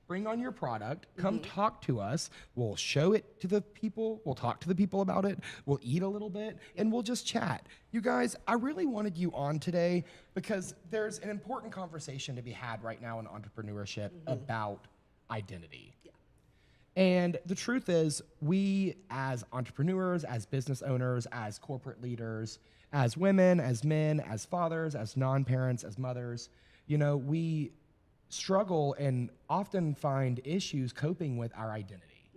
Bring on your product, come talk to us. We'll show it to the people. We'll talk to the people about it. We'll eat a little bit and we'll just chat. You guys, I really wanted you on today because there's an important conversation to be had right now in entrepreneurship about identity. And the truth is, we as entrepreneurs, as business owners, as corporate leaders, as women, as men, as fathers, as non-parents, as mothers, we struggle and often find issues coping with our identity.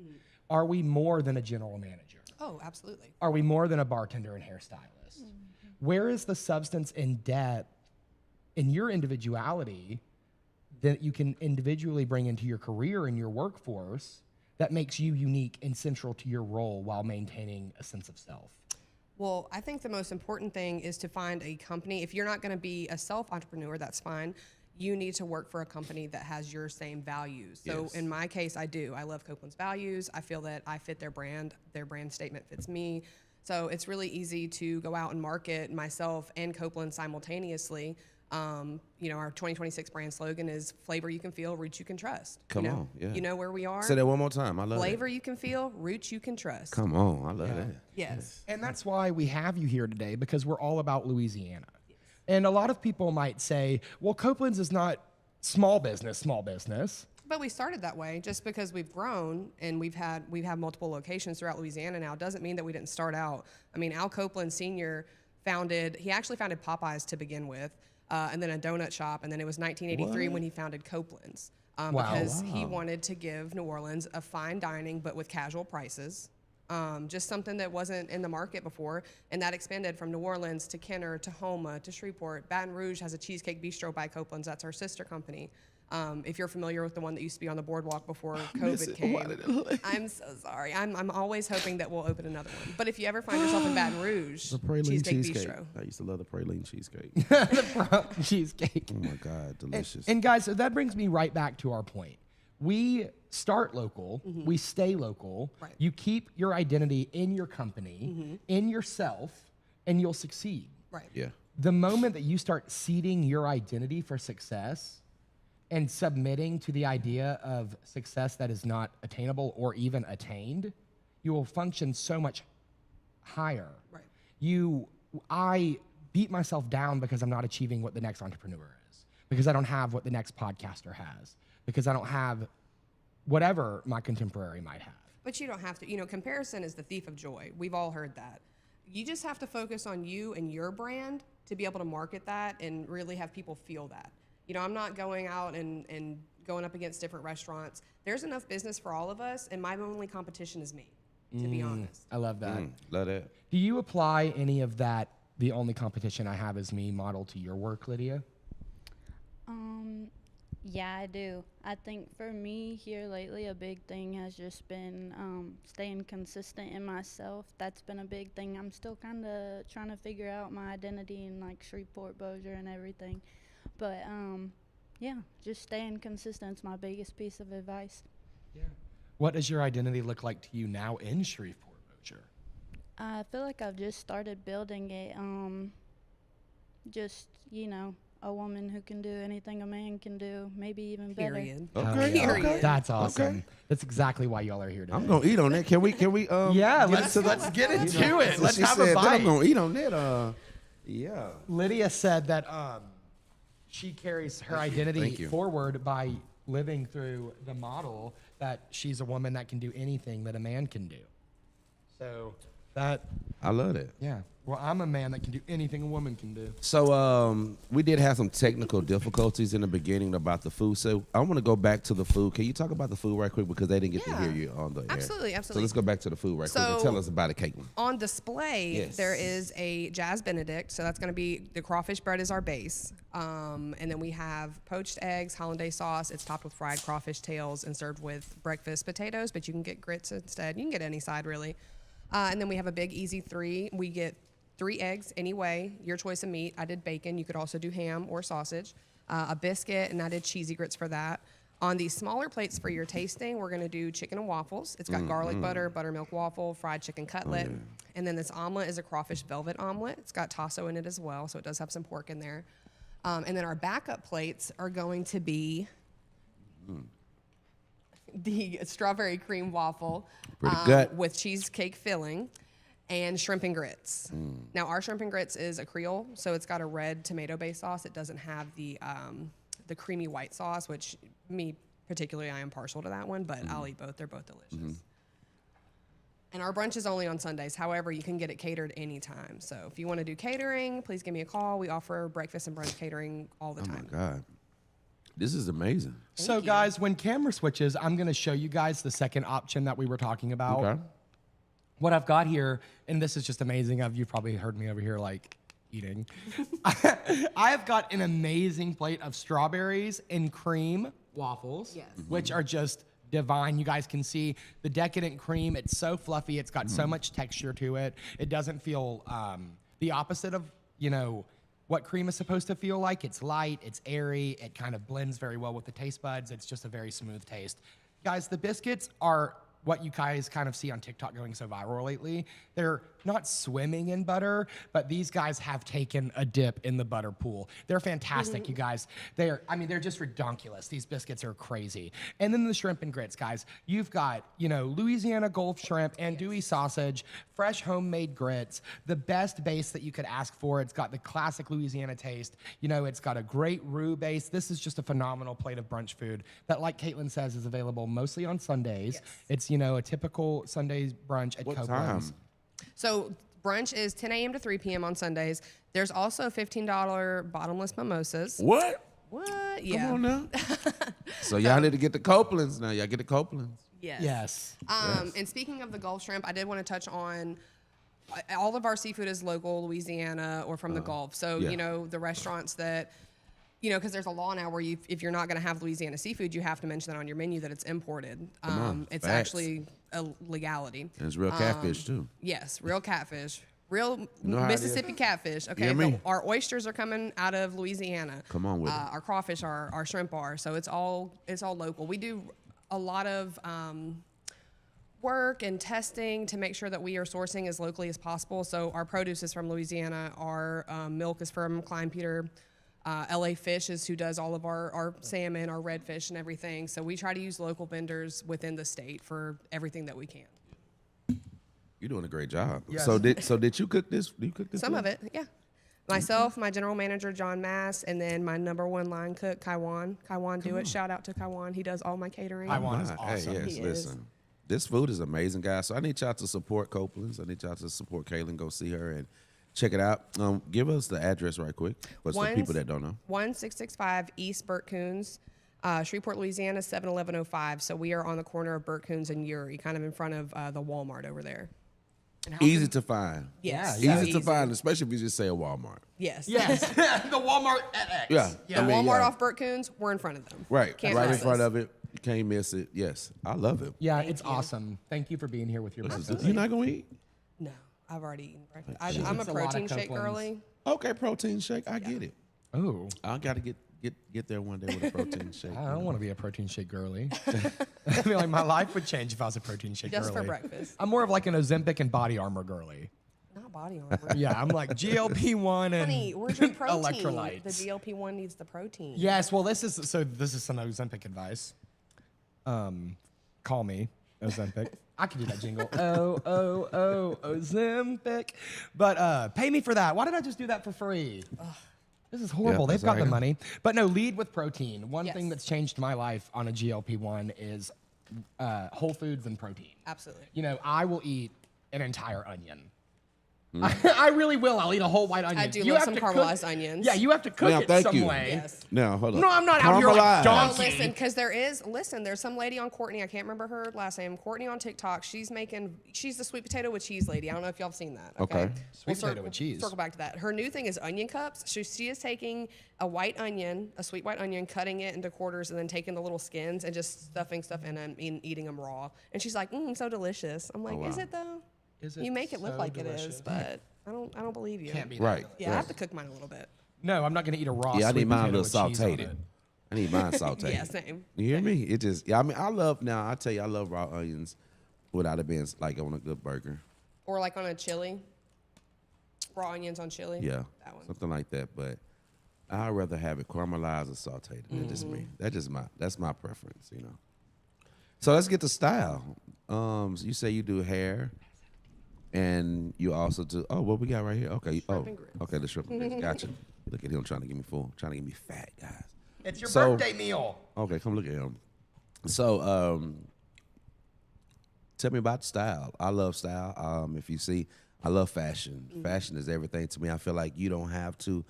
Are we more than a general manager? Oh, absolutely. Are we more than a bartender and hairstylist? Where is the substance and depth in your individuality that you can individually bring into your career and your workforce that makes you unique and central to your role while maintaining a sense of self? Well, I think the most important thing is to find a company. If you're not going to be a self-entrepreneur, that's fine. You need to work for a company that has your same values. So in my case, I do. I love Copeland's values. I feel that I fit their brand. Their brand statement fits me. So it's really easy to go out and market myself and Copeland simultaneously. Our 2026 brand slogan is flavor you can feel, roots you can trust. Come on, yeah. You know where we are? Say that one more time. I love Flavor you can feel, roots you can trust. Come on, I love that. Yes. And that's why we have you here today, because we're all about Louisiana. And a lot of people might say, well, Copeland's is not small business. But we started that way. Just because we've grown and we have multiple locations throughout Louisiana now doesn't mean that we didn't start out. I mean, Al Copeland Sr. actually founded Popeyes to begin with, and then a donut shop, and then it was 1983 when he founded Copeland's. Because he wanted to give New Orleans a fine dining, but with casual prices. Just something that wasn't in the market before, and that expanded from New Orleans to Kenner to Houma to Shreveport. Baton Rouge has a Cheesecake Bistro by Copeland's. That's our sister company. If you're familiar with the one that used to be on the boardwalk before COVID came, I'm so sorry. I'm always hoping that we'll open another one. But if you ever find yourself in Baton Rouge, The praline cheesecake. Bistro. I used to love the praline cheesecake. Cheesecake. Oh my God, delicious. And guys, so that brings me right back to our point. We start local, we stay local. Right. You keep your identity in your company, in yourself, and you'll succeed. Right. Yeah. The moment that you start seeding your identity for success and submitting to the idea of success that is not attainable or even attained, you will function so much higher. Right. I beat myself down because I'm not achieving what the next entrepreneur is, because I don't have what the next podcaster has, because I don't have whatever my contemporary might have. But you don't have to. Comparison is the thief of joy. We've all heard that. You just have to focus on you and your brand to be able to market that and really have people feel that. I'm not going out and going up against different restaurants. There's enough business for all of us, and my only competition is me, to be honest. I love that. Love that. Do you apply any of that, the only competition I have is me model, to your work, Lydia? Yeah, I do. I think for me here lately, a big thing has just been staying consistent in myself. That's been a big thing. I'm still kind of trying to figure out my identity in like Shreveport, Bossier, and everything. But yeah, just staying consistent is my biggest piece of advice. Yeah. What does your identity look like to you now in Shreveport, Bossier? I feel like I've just started building it. Just, a woman who can do anything a man can do, maybe even better. Period. Okay. Period. Okay. That's awesome. Okay. That's exactly why y'all are here today. I'm gonna eat on that. Can we? Yeah, get let's get into it. So Let's she have a said that bite. I'm gonna eat on that. Yeah. Lydia said that she carries her identity Thank you. forward by living through the model that she's a woman that can do anything that a man can do. So that, I love that. yeah. Well, I'm a man that can do anything a woman can do. So we did have some technical difficulties in the beginning about the food. So I want to go back to the food. Can you talk about the food right quick, because they didn't get to hear you on the air. Absolutely. So let's go back to the food right quick and tell us about it, Caitlynn. On display, Yes. there is a Jazz Benedict. So that's going to be the crawfish bread is our base. And then we have poached eggs, hollandaise sauce. It's topped with fried crawfish tails and served with breakfast potatoes, but you can get grits instead. You can get any side, really. And then we have a big easy 3. We get 3 eggs anyway, your choice of meat. I did bacon. You could also do ham or sausage. A biscuit, and I did cheesy grits for that. On these smaller plates for your tasting, we're going to do chicken and waffles. It's got garlic butter, buttermilk waffle, fried chicken cutlet. And then this omelet is a crawfish velvet omelet. It's got tasso in it as well, so it does have some pork in there. And then our backup plates are going to be the strawberry cream waffle Pretty good. with cheesecake filling and shrimp and grits. Now, our shrimp and grits is a Creole, so it's got a red tomato-based sauce. It doesn't have the creamy white sauce, which me particularly, I am partial to that one, but I'll eat both. They're both delicious. And our brunch is only on Sundays. However, you can get it catered anytime. So if you want to do catering, please give me a call. We offer breakfast and brunch catering all the time. Oh, my God. This is amazing. So, guys, when camera switches, I'm going to show you guys the second option that we were talking about. Okay. What I've got here, and this is just amazing. You've probably heard me over here, like, eating. I have got an amazing plate of strawberries and cream waffles, which are just divine. You guys can see the decadent cream. It's so fluffy. It's got so much texture to it. It doesn't feel the opposite of, what cream is supposed to feel like. It's light, it's airy, it kind of blends very well with the taste buds. It's just a very smooth taste. Guys, the biscuits are what you guys kind of see on TikTok going so viral lately. They're not swimming in butter, but these guys have taken a dip in the butter pool. They're fantastic, you guys. They're just redonkulous. These biscuits are crazy. And then the shrimp and grits, guys. You've got, Louisiana Gulf shrimp, andouille sausage, fresh homemade grits, the best base that you could ask for. It's got the classic Louisiana taste. It's got a great roux base. This is just a phenomenal plate of brunch food that, like Caitlynn says, is available mostly on Sundays. It's, a typical Sunday brunch at Copeland's. Time? So brunch is 10 a.m. to 3 p.m. on Sundays. There's also $15 bottomless mimosas. What? What? Yeah. Come on now. So y'all need to get the Copelands now. Y'all get the Copelands. Yes. And speaking of the Gulf shrimp, I did want to touch on all of our seafood is local, Louisiana, or from the Gulf. So, the restaurants that, because there's a law now where if you're not going to have Louisiana seafood, you have to mention that on your menu that it's imported. It's actually a legality. And it's real catfish, too. Yes, real catfish. Real know how it Mississippi catfish. Okay, hear me? our oysters are coming out of Louisiana. Come on with it. Our crawfish are, our shrimp are. So it's all local. We do a lot of work and testing to make sure that we are sourcing as locally as possible. So our produce is from Louisiana. Our milk is from Klein Peter. LA Fish is who does all of our salmon, our redfish, and everything. So we try to use local vendors within the state for everything that we can. You're doing a great job. Yes. So did you cook this? Do you cook this? Some food? of it, yeah. Myself, my general manager, John Mass, and then my number one line cook, Kaiwan. Kaiwan Do It. Shout out to Kaiwan. He does all my catering. Kaiwan is Hey, awesome. yes, He listen. is. This food is amazing, guys. So I need y'all to support Copeland's. I need y'all to support Caitlynn. Go see her and check it out. Give us the address right quick for some people that don't know. 1665 East Burt Coons, Shreveport, Louisiana, 71105. So we are on the corner of Burt Coons and Uri, kind of in front of the Walmart over there. Easy to find. Yes. Easy to find, especially if you just say a Walmart. Yes. Yes, the Walmart at X. Yeah. The I mean, Walmart yeah. off Burt Coons, we're in front of them. Right. Can't right in miss front us. of it. You can't miss it. Yes. I love it. Yeah, it's awesome. Thank you for being here with your breakfast. You're not going to eat? No, I've already eaten breakfast. She I'm a eats a lot of protein shake Copeland's. girly. Okay, protein shake. I get it. Oh, I got to get there one day with a protein shake. I don't want to be a protein shake girly. I feel like my life would change if I was a protein shake Just girly. for breakfast. I'm more of like an Ozempic and body armor girly. Not body armor. Yeah, I'm like GLP-1 and Honey, where's your protein? electrolytes. The GLP-1 needs the protein. Yes, well, this is some Ozempic advice. Call me Ozempic. I can do that jingle. Ozempic. But pay me for that. Why did I just do that for free? This is horrible. Yeah, They've got the sorry. money. But no, lead with protein. One Yes. thing that's changed my life on a GLP-1 is whole foods and protein. Absolutely. I will eat an entire onion. I really will. I'll eat a whole white onion. I do You love have some to cook- caramelized onions. Yeah, you have to cook Now, it thank some you. way. Yes. Now, hold on. No, I'm not out here like Caramelized. donkey. No, listen, because there's some lady on Courtney, I can't remember her last name, Courtney on TikTok. She's the sweet potato with cheese lady. I don't know if y'all have seen that. Okay. Sweet potato with cheese. Circle back to that. Her new thing is onion cups. She is taking a white onion, a sweet white onion, cutting it into quarters, and then taking the little skins and just stuffing stuff in them and eating them raw. And she's like, so delicious. I'm like, wow. is it though? Is it You make it look so like it delicious? is, but I don't believe you. Can't be that Right. Yeah, I have to cook mine a little bit. No, I'm not going to eat a raw Yeah, I sweet need mine a potato little with cheese on sauteed. it. I need mine sauteed. Yeah, same. You hear me? It just, I mean, I love raw onions without it being like on a good burger. Or like on a chili. Raw onions on chili. Yeah. That one. Something like that. But I'd rather have it caramelized or sauteed. That's just me. That's my preference, So let's get to style. So you say you do hair, and you also do. Oh, what we got right here? Okay. Shrimp and grits. Okay. The shrimp and grits. Gotcha. Look at him trying to get me full, trying to get me fat, guys. It's your So- birthday meal. Okay, come look at him. So, tell me about style. I love style. If you see, I love fashion. Fashion is everything to me. I feel like you don't have to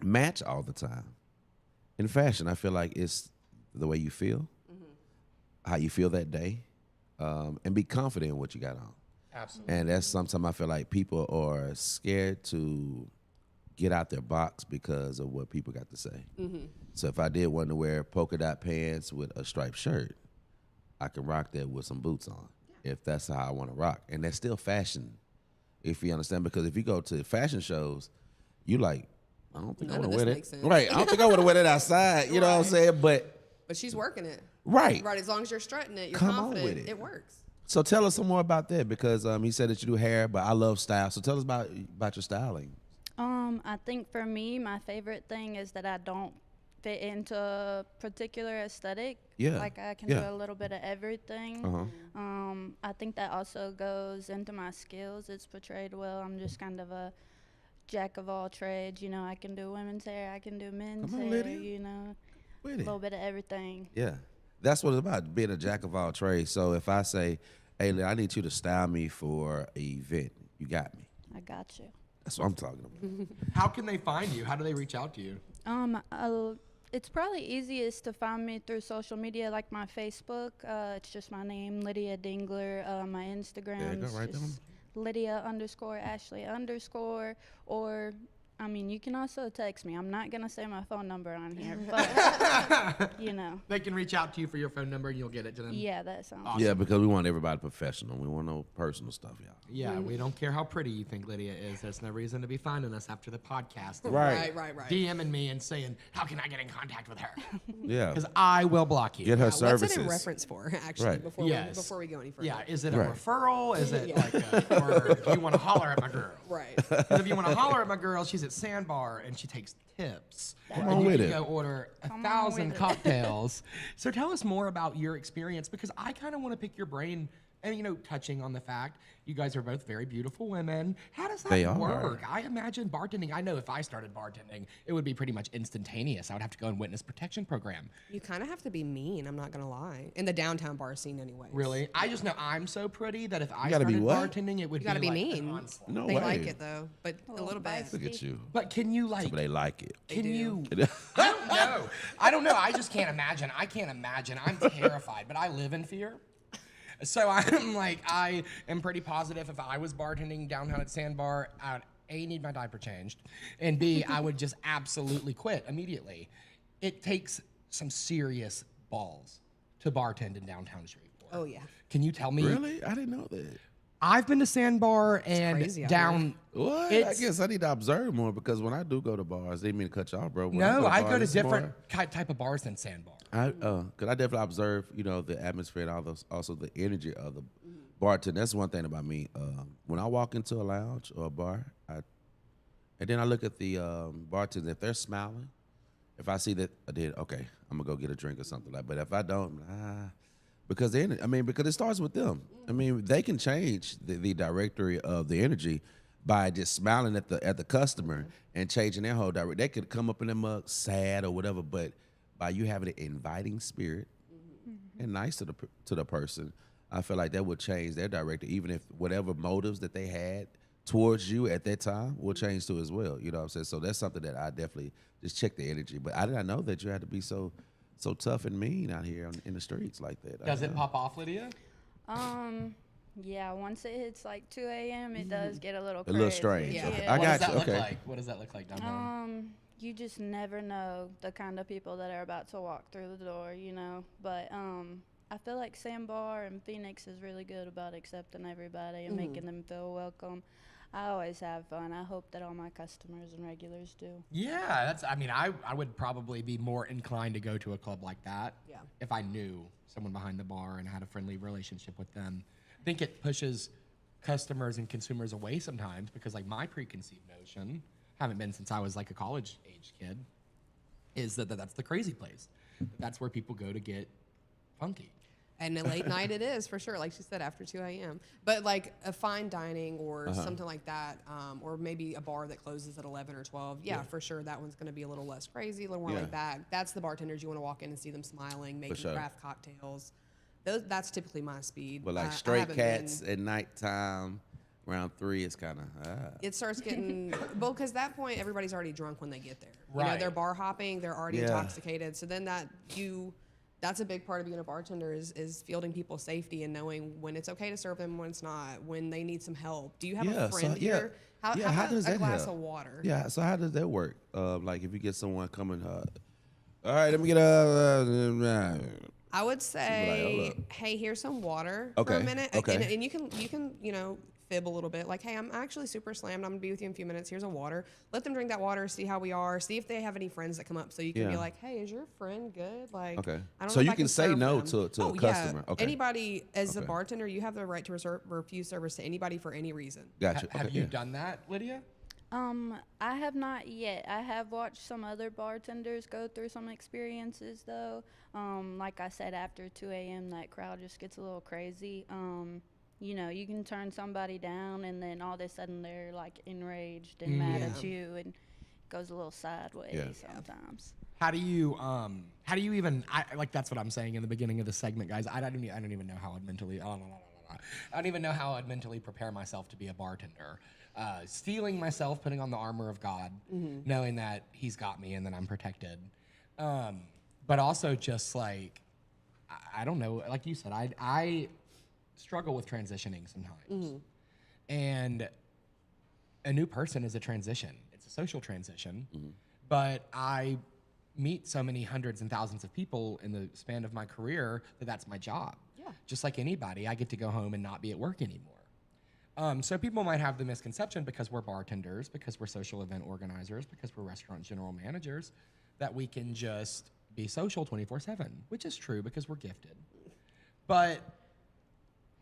match all the time. In fashion, I feel like it's the way you feel, how you feel that day, and be confident in what you got on. Absolutely. And that's sometimes I feel like people are scared to get out their box because of what people got to say. So if I did want to wear polka dot pants with a striped shirt, I can rock that with some boots on if that's how I want to rock. And that's still fashion, if you understand. Because if you go to fashion shows, you like, I don't think I None want of to this wear makes that. sense. Right. I don't think I want to wear that outside. You know what I'm saying? But she's working it. right. Right, as long as you're strutting it, you're Come on confident, with it. it works. So tell us some more about that because he said that you do hair, but I love style. So tell us about your styling. I think for me, my favorite thing is that I don't fit into a particular aesthetic. Yeah, Like I can yeah. do a little bit of everything. I think that also goes into my skills. It's portrayed well. I'm just kind of a jack of all trades. You know, I can do women's hair. I can do men's Come on, hair. Lydia. You know, With a it. little bit of everything. Yeah. That's what it's about, being a jack of all trades. So if I say, hey, I need you to style me for an event, you got me. I got you. That's what I'm talking about. How can they find you? How do they reach out to you? It's probably easiest to find me through social media, like my Facebook. It's just my name, Lydia Dingler. My Instagram There you go, is right there. just Lydia_Ashley_, or I mean, you can also text me. I'm not gonna say my phone number on here, but you know. They can reach out to you for your phone number and you'll get it to them. Yeah, that sounds. Awesome. Yeah, because we want everybody professional. We want no personal stuff, y'all. Yeah, we don't care how pretty you think Lydia is. There's no reason to be finding us after the podcast. Right. Right. DMing me and saying, how can I get in contact with her? Yeah. Because I will block you. Get her What's services. it in reference for, actually, Right. before we go any further? Yeah, is it a Right. referral? Is it like or do you want to holler at my girl? Right. Because if you want to holler at my girl, she's at Sandbar and she takes tips. Come and on you with can it. go order Come on 1,000 with it. cocktails. So tell us more about your experience because I kind of want to pick your brain and, you know, touching on the fact you guys are both very beautiful women. How does that They are. work? I imagine bartending, I know if I started bartending, it would be pretty much instantaneous. I would have to go in witness protection program. You kind of have to be mean, I'm not going to lie. In the downtown bar scene, anyway. Really? I just know I'm so pretty that if I gotta be started what? bartending, it would You got to be like an mean. onslaught. No They way. like it, though, but a little bit. Look at you. But can you like? But they like it. Can do. you? I don't know. I don't know. I just can't imagine. I can't imagine. I'm terrified, but I live in fear. So I'm like, I am pretty positive if I was bartending downtown at Sandbar, I would A, need my diaper changed, and B, I would just absolutely quit immediately. It takes some serious balls to bartend in downtown Shreveport. Oh, yeah. Can you tell me? Really? I didn't know that. I've been to Sandbar and crazy out down. What? I It's- guess I need to observe more because when I do go to bars, they mean to cut you off, bro. When No, I go to bars, it's different more- type of bars than Sandbar. Cause I definitely observe, you know, the atmosphere and all those, also the energy of the bartender. That's one thing about me. When I walk into a lounge or a bar, and then I look at the bartenders. If they're smiling, if I see that I did, okay, I'm gonna go get a drink or something like. But if I don't, because because it starts with them. I mean, they can change the directory of the energy by just smiling at the customer and changing their whole direction. They could come up in their mug sad or whatever, but by you having an inviting spirit and nice to the person, I feel like that would change their director, even if whatever motives that they had towards you at that time will change too as well. You know what I'm saying? So that's something that I definitely just check the energy. But I did not know that you had to be so tough and mean out here in the streets like that. Does it pop off, Lydia? Yeah, once it hits like 2 a.m., it does get a little A crazy. little strange. Yeah. Okay. Yeah. I What does got that you. look Okay. like? What does that look like down there? You just never know the kind of people that are about to walk through the door, you know. But I feel like Sandbar and Phoenix is really good about accepting everybody and making them feel welcome. I always have fun. I hope that all my customers and regulars do. Yeah, that's. I mean, I would probably be more inclined to go to a club like that Yeah. if I knew someone behind the bar and had a friendly relationship with them. I think it pushes customers and consumers away sometimes because, like, my preconceived notion, haven't been since I was like a college-age kid, is that that's the crazy place. That's where people go to get funky. And a late night it is, for sure, like she said, after 2 a.m. But like a fine dining or something like that, or maybe a bar that closes at 11 or 12, for sure, that one's going to be a little less crazy, a little more laid back. That's the bartenders you want to walk in and see them smiling, making craft cocktails. That's typically my speed. But like straight cats at nighttime, around 3, it's kind of it starts getting well, because that point everybody's already drunk when they get there. Right. You know, they're bar hopping, they're already intoxicated. So then that's a big part of being a bartender is fielding people's safety and knowing when it's okay to serve them, when it's not, when they need some help. Do you have a friend here? How about does a that glass help? of water? Yeah, so how does that work? Like if you get someone coming, all right, let me get I would say, hold up. hey, here's some water for a Okay, minute. okay. And you can, fib a little bit. Like, hey, I'm actually super slammed. I'm going to be with you in a few minutes. Here's a water. Let them drink that water, see how we are, see if they have any friends that come up. So you can be like, hey, is your friend good? Like, Okay. I don't So know if you I can say serve no them. to a customer. Yeah. Okay. Anybody, as a Okay. bartender, you have the right to refuse service to anybody for any reason. Gotcha. Have Okay, you yeah. done that, Lydia? I have not yet. I have watched some other bartenders go through some experiences though. Like I said, after 2 a.m. that crowd just gets a little crazy. You can turn somebody down and then all of a sudden they're like enraged and mad at you, and it goes a little sideways sometimes. How do you even like that's what I'm saying in the beginning of the segment, guys. I don't even know how I'd mentally I don't even know how I'd mentally prepare myself to be a bartender. Steeling myself, putting on the armor of God, knowing that He's got me and that I'm protected. But also just like I don't know, like you said, I struggle with transitioning sometimes. And a new person is a transition. It's a social transition. But I meet so many hundreds and thousands of people in the span of my career that's my job. Yeah. Just like anybody, I get to go home and not be at work anymore. So people might have the misconception because we're bartenders, because we're social event organizers, because we're restaurant general managers, that we can just be social 24/7, which is true because we're gifted. But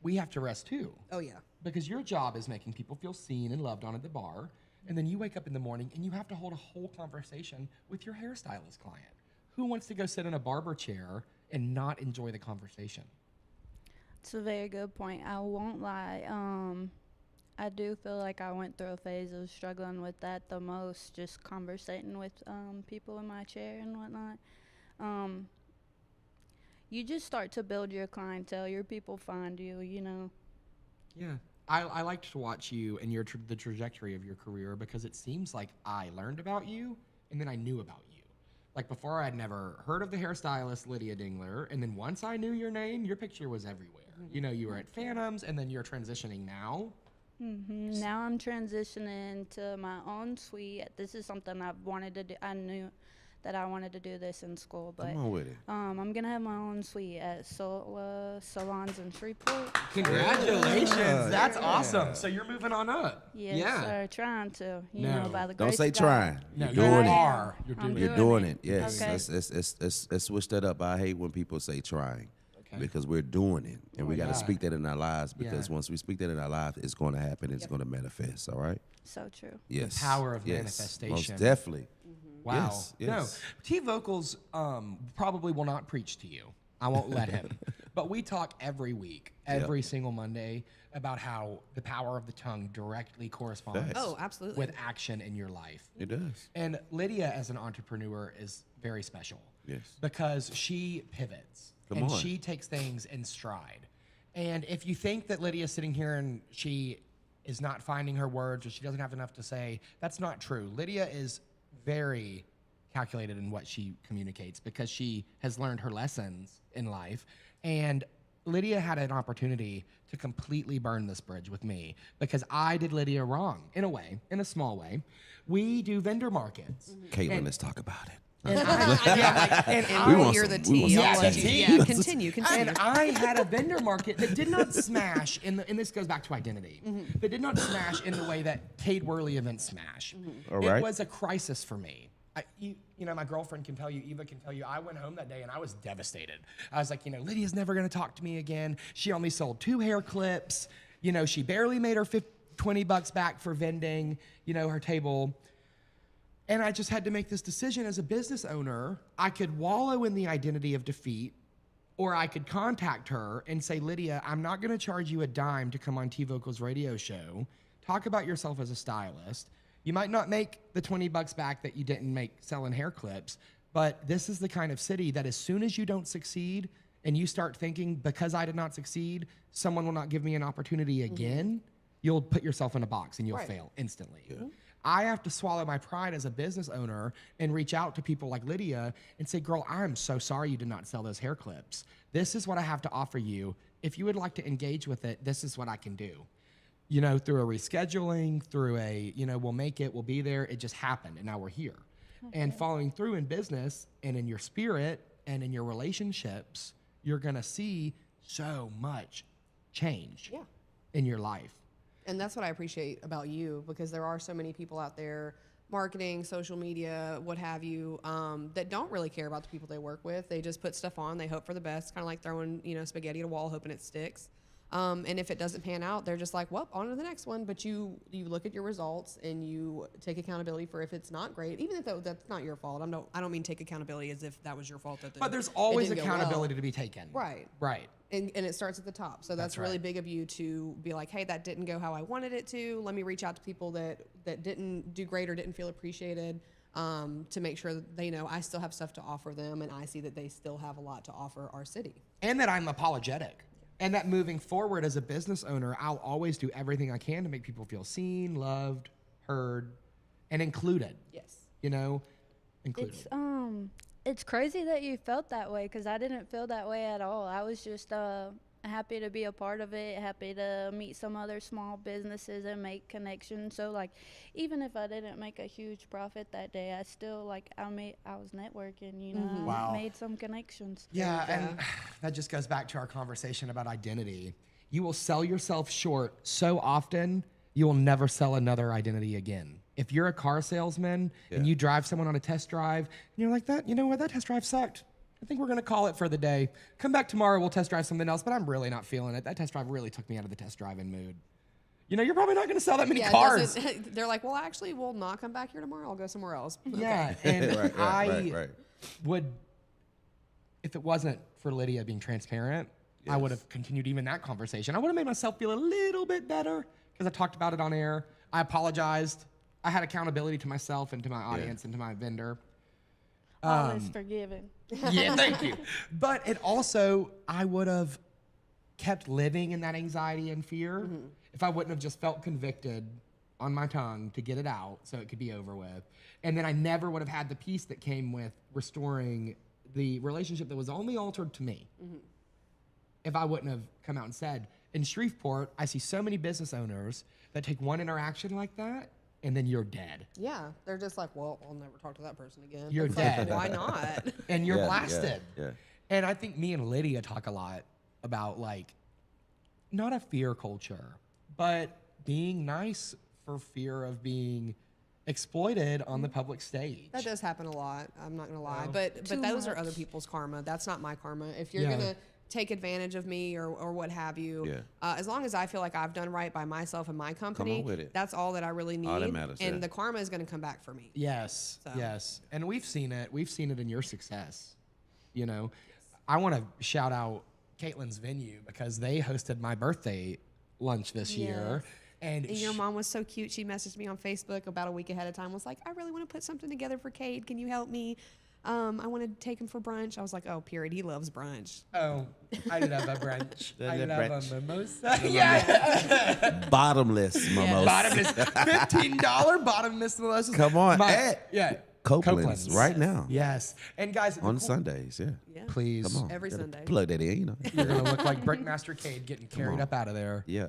we have to rest too. Oh, yeah. Because your job is making people feel seen and loved on at the bar. And then you wake up in the morning and you have to hold a whole conversation with your hairstylist client. Who wants to go sit in a barber chair and not enjoy the conversation? It's a very good point. I won't lie. I do feel like I went through a phase of struggling with that the most, just conversating with people in my chair and whatnot. You just start to build your clientele. Your people find you, Yeah. I liked to watch you and the trajectory of your career because it seems like I learned about you and then I knew about you. Like before, I'd never heard of the hairstylist Lydia Dingler, and then once I knew your name, your picture was everywhere. You were at Phantoms, and then you're transitioning now. Now I'm transitioning to my own suite. This is something I've wanted to do. I knew that I wanted to do this in school, but Come on with it. I'm gonna have my own suite at salons in Shreveport. Congratulations, that's awesome. So you're moving on up. Yes, sir. Trying to, by the Don't grace say of God. trying. No, You're you doing it. are. You're I'm doing You're it. doing it. Yes. Okay. Let's switch that up. I hate when people say trying. Okay. Because we're doing it, and we got to yeah. speak that in our lives. Because Yeah. once we speak that in our lives, it's going to happen. It's going to manifest. All right. So true. Yes. power of Yes. manifestation. Most definitely. Wow. Yes, yes. No, T Vokalz probably will not preach to you. I won't let him. But we talk every week, every single Monday, about how the power of the tongue directly corresponds Facts. Oh, absolutely. with action in your life. It does. And Lydia, as an entrepreneur, is very special. Yes. Because she pivots Come and on. she takes things in stride. And if you think that Lydia's sitting here and she is not finding her words or she doesn't have enough to say, that's not true. Lydia is very calculated in what she communicates because she has learned her lessons in life. And Lydia had an opportunity to completely burn this bridge with me because I did Lydia wrong, in a way, in a small way. We do vendor markets. Caitlynn, let's talk about it. And I, We want hear some- the we want tea. some I'll let tea. you. Yeah. Yeah, continue. and I had a vendor market that did not smash and this goes back to identity. That did not smash in the way that Cade Worley events smash. All right. It was a crisis for me. My girlfriend can tell you, Eva can tell you, I went home that day and I was devastated. I was like, Lydia's never going to talk to me again. She only sold 2 hair clips. She barely made her $20 back for vending, her table. And I just had to make this decision as a business owner. I could wallow in the identity of defeat, Or I could contact her and say, Lydia, I'm not going to charge you a dime to come on T Vokalz radio show. Talk about yourself as a stylist. You might not make the $20 back that you didn't make selling hair clips, but this is the kind of city that as soon as you don't succeed and you start thinking, because I did not succeed, someone will not give me an opportunity again, you'll put yourself in a box and you'll fail instantly. I have to swallow my pride as a business owner and reach out to people like Lydia and say, girl, I'm so sorry you did not sell those hair clips. This is what I have to offer you. If you would like to engage with it, this is what I can do. You know, through a rescheduling, through a, you know, we'll make it, we'll be there. It just happened and now we're here. And following through in business and in your spirit and in your relationships, you're going to see so much change in your life. And that's what I appreciate about you, because there are so many people out there, marketing, social media, what have you, that don't really care about the people they work with. They just put stuff on. They hope for the best, kind of like throwing, you know, spaghetti at a wall, hoping it sticks. And if it doesn't pan out, they're just like, well, on to the next one. But you look at your results and you take accountability for if it's not great, even if that's not your fault. I don't mean take accountability as if that was your fault. But there's always accountability to be taken. Right. Right. And it starts at the top. So that's really big of you to be like, hey, that didn't go how I wanted it to. Let me reach out to people that didn't do great or didn't feel appreciated, to make sure that they know I still have stuff to offer them and I see that they still have a lot to offer our city. And that I'm apologetic. And that moving forward as a business owner, I'll always do everything I can to make people feel seen, loved, heard, and included. Yes. You know, included. It's crazy that you felt that way, because I didn't feel that way at all. I was just happy to be a part of it, happy to meet some other small businesses and make connections. So like, even if I didn't make a huge profit that day, I still like I was networking, you know. Wow. I made some connections. Yeah, and that just goes back to our conversation about identity. You will sell yourself short so often, you will never sell another identity again. If you're a car salesman and you drive someone on a test drive, and you're like, that, you know what, that test drive sucked. I think we're going to call it for the day. Come back tomorrow, we'll test drive something else, but I'm really not feeling it. That test drive really took me out of the test driving mood. You know, you're probably not going to sell that many cars. They're like, well, actually, we'll not come back here tomorrow. I'll go somewhere else. Yeah, and I would, if it wasn't for Lydia being transparent, I would have continued even that conversation. I would have made myself feel a little bit better because I talked about it on air. I apologized. I had accountability to myself and to my audience and to my vendor. Always forgiven. Yeah, thank you. But it also, I would have kept living in that anxiety and fear if I wouldn't have just felt convicted on my tongue to get it out so it could be over with. And then I never would have had the peace that came with restoring the relationship that was only altered to me if I wouldn't have come out and said. In Shreveport, I see so many business owners that take one interaction like that and then you're dead. Yeah, they're just like, well, I'll never talk to that person again. You're dead. Like, why not? And you're blasted. Yeah. And I think me and Lydia talk a lot about, like, not a fear culture, but being nice for fear of being exploited on the public stage. That does happen a lot. I'm not gonna lie, but those are other people's karma. That's not my karma. If you're gonna take advantage of me or what have you, as long as I feel like I've done right by myself and my company, that's all that I really need. All that matters, and the karma is gonna come back for me. Yes, yes. And we've seen it. We've seen it in your success. You know, I want to shout out Caitlynn's venue because they hosted my birthday lunch this year. And your mom was so cute. She messaged me on Facebook about a week ahead of time. Was like, I really want to put something together for Cade. Can you help me? I want to take him for brunch. I was like, oh, period. He loves brunch. Oh, I love a brunch. I love brunch. a mimosa. Bottomless mimosa. Bottomless. $15 bottomless mimosa. Come on. Copeland's right now. Yes. And guys, on Sundays, please. Come on. Every Sunday. Plug that in, you know. You're going to look like Brickmaster Cade getting carried up out of there. Yeah.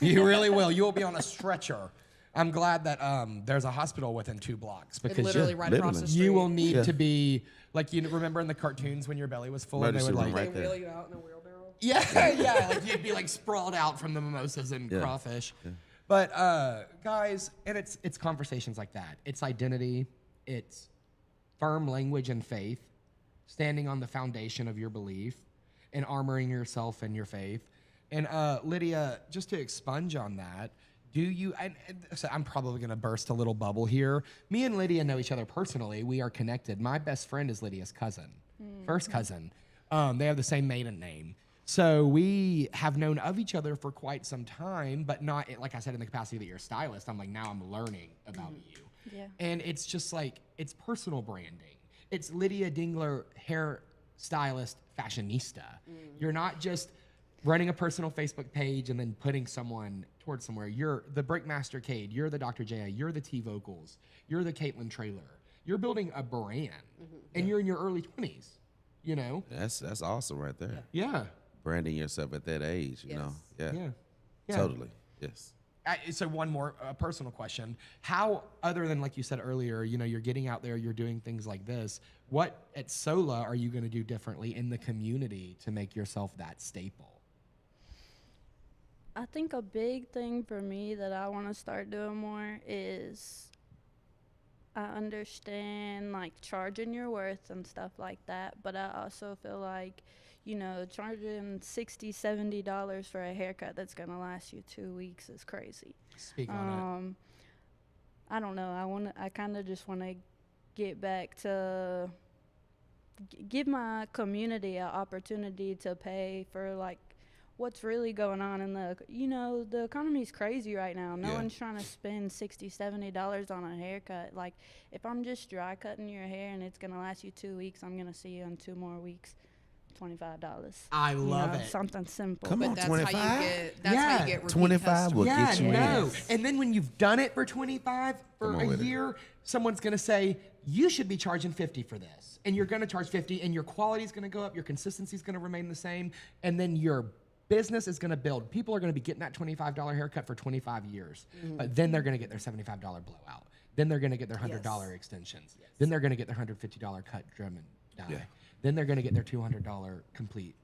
You really will. You will be on a stretcher. I'm glad that there's a hospital within 2 blocks because literally right across the street. You will need to be like, you remember in the cartoons when your belly was full and they would like right wheel you out in a wheelbarrow. Yeah, like you'd be like sprawled out from the mimosas and crawfish. Yeah. But guys, and it's conversations like that. It's identity. It's firm language and faith, standing on the foundation of your belief, and armoring yourself and your faith. And Lydia, just to expunge on that. Do you, so I'm probably going to burst a little bubble here. Me and Lydia know each other personally. We are connected. My best friend is Lydia's cousin, first cousin. They have the same maiden name. So we have known of each other for quite some time, but not, like I said, in the capacity that you're a stylist. I'm like, now I'm learning about you. Yeah. And it's just like, it's personal branding. It's Lydia Dingler, hair stylist, fashionista. You're not just running a personal Facebook page and then putting someone towards somewhere. You're the Breakmaster Cade. You're the Dr. J.I. You're the T Vokalz. You're the Caitlynn Traylor. You're building a brand, and you're in your early 20s, you know? That's awesome right there. Yeah. Branding yourself at that age, you know. Yeah. Yeah. Totally. Yes. So one more personal question. How, other than like you said earlier, you know, you're getting out there, you're doing things like this, what at Sola are you going to do differently in the community to make yourself that staple? I think a big thing for me that I want to start doing more is I understand like charging your worth and stuff like that, but I also feel like, you know, charging $60, $70 for a haircut that's gonna last you 2 weeks is crazy. Speak on I don't know. I kind of just want to get back to give my community an opportunity to pay for like what's really going on in the, you know, the economy's crazy right now. No one's trying to spend $60, $70 on a haircut. Like, if I'm just dry cutting your hair and it's going to last you 2 weeks, I'm going to see you in 2 more weeks, $25. I love it. Something simple. Come But on, that's 25? how you get. That's how you get repeat 25 customers. will Yeah, get you in. no. And then when you've done it for 25 for Come on a with it. year, someone's going to say, you should be charging 50 for this. And you're going to charge 50 and your quality is going to go up, your consistency is going to remain the same, and then your business is going to build. People are going to be getting that $25 haircut for 25 years. But then they're going to get their $75 blowout. Then they're going to get their $100 extensions. Then they're going to get their $150 cut, trim, and dye. Yeah. Then they're going to get their $200 complete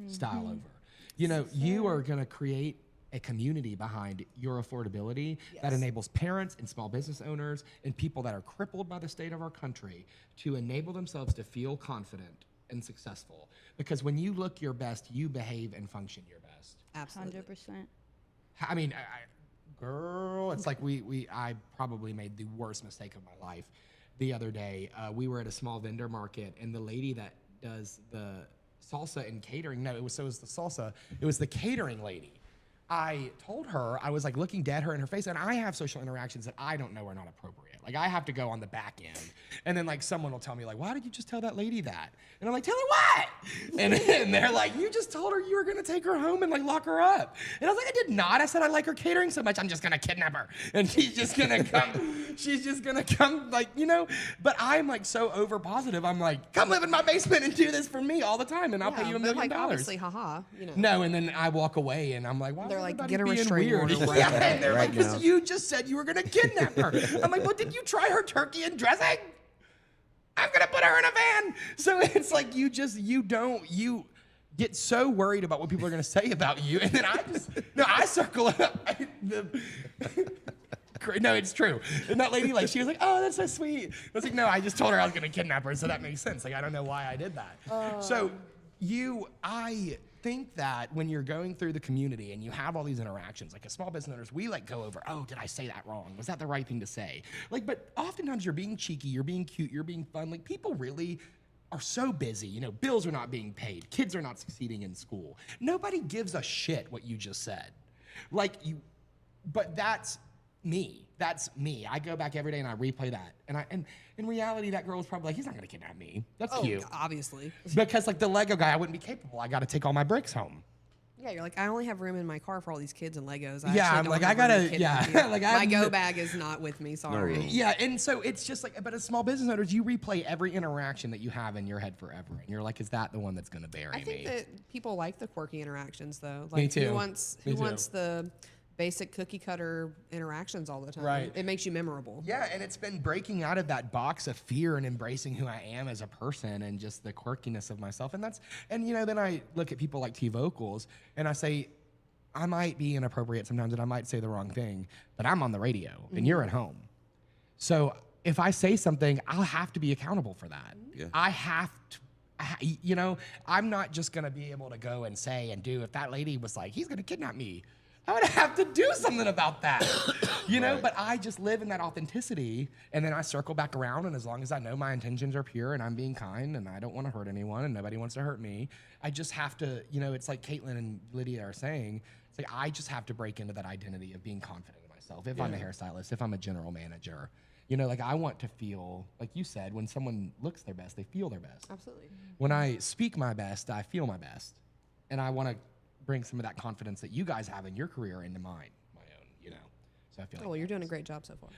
style over. You know, you are going to create a community behind your affordability that enables parents and small business owners and people that are crippled by the state of our country to enable themselves to feel confident and successful. Because when you look your best, you behave and function your best. Absolutely. 100%. I mean, girl, it's like I probably made the worst mistake of my life the other day. We were at a small vendor market, and the lady that does the salsa and catering, it was the salsa, it was the catering lady. I told her, I was like looking dead her in her face, and I have social interactions that I don't know are not appropriate. Like, I have to go on the back end, and then like someone will tell me like, why did you just tell that lady that? And I'm like, tell her what? And they're like, you just told her you were gonna take her home and like lock her up. And I was like, I did not. I said I like her catering so much, I'm just gonna kidnap her, and she's just gonna come like, you know. But I'm like so over positive. I'm like, come live in my basement and do this for me all the time, and I'll pay you $1 but, million. like, obviously, haha, you know. No, and then I walk away, and I'm like, why? They're like, everybody get a being restraining weird? order right Yeah, now. and they're Right like, because now. you just said you were gonna kidnap her. I'm like, well, did you try her turkey and dressing? I'm gonna put her in a van. So it's like you get so worried about what people are gonna say about you, and then I circle up. No, it's true. And that lady, like, she was like, oh, that's so sweet. I was like, no, I just told her I was gonna kidnap her, so that makes sense. Like, I don't know why I did that. So I think that when you're going through the community and you have all these interactions, like as small business owners, we like go over, oh, did I say that wrong? Was that the right thing to say? Like, but oftentimes you're being cheeky, you're being cute, you're being fun. Like, people really are so busy. You know, bills are not being paid. Kids are not succeeding in school. Nobody gives a shit what you just said. But that's me. That's me. I go back every day and I replay that. And in reality, that girl was probably like, he's not gonna kidnap me. That's cute. Obviously. Because like the Lego guy, I wouldn't be capable. I gotta take all my bricks home. Yeah, you're like, I only have room in my car for all these kids and Legos. Yeah, I'm like, I gotta, yeah. Like, my go bag is not with me, sorry. room. Yeah, and so it's just like, but as small business owners, you replay every interaction that you have in your head forever. And you're like, is that the one that's gonna bury I think me? that people like the quirky interactions though. Like, too. Who wants Me too. the basic cookie cutter interactions all the time? Right. It makes you memorable. Yeah, and it's been breaking out of that box of fear and embracing who I am as a person and just the quirkiness of myself. And you know, then I look at people like T Vokalz and I say, I might be inappropriate sometimes and I might say the wrong thing, but I'm on the radio and you're at home. So if I say something, I'll have to be accountable for that. Yeah. I have to. You know, I'm not just gonna be able to go and say and do. If that lady was like, he's gonna kidnap me, I would have to do something about that, you know. But I just live in that authenticity, and then I circle back around. And as long as I know my intentions are pure and I'm being kind and I don't want to hurt anyone and nobody wants to hurt me, I just have to, you know. It's like Caitlynn and Lydia are saying. It's like I just have to break into that identity of being confident in myself. If I'm a hairstylist, if I'm a general manager, you know, like I want to feel like you said, when someone looks their best, they feel their best. Absolutely. When I speak my best, I feel my best, and I want to bring some of that confidence that you guys have in your career into my own, you know. So I feel like Well, you're doing a great job so far.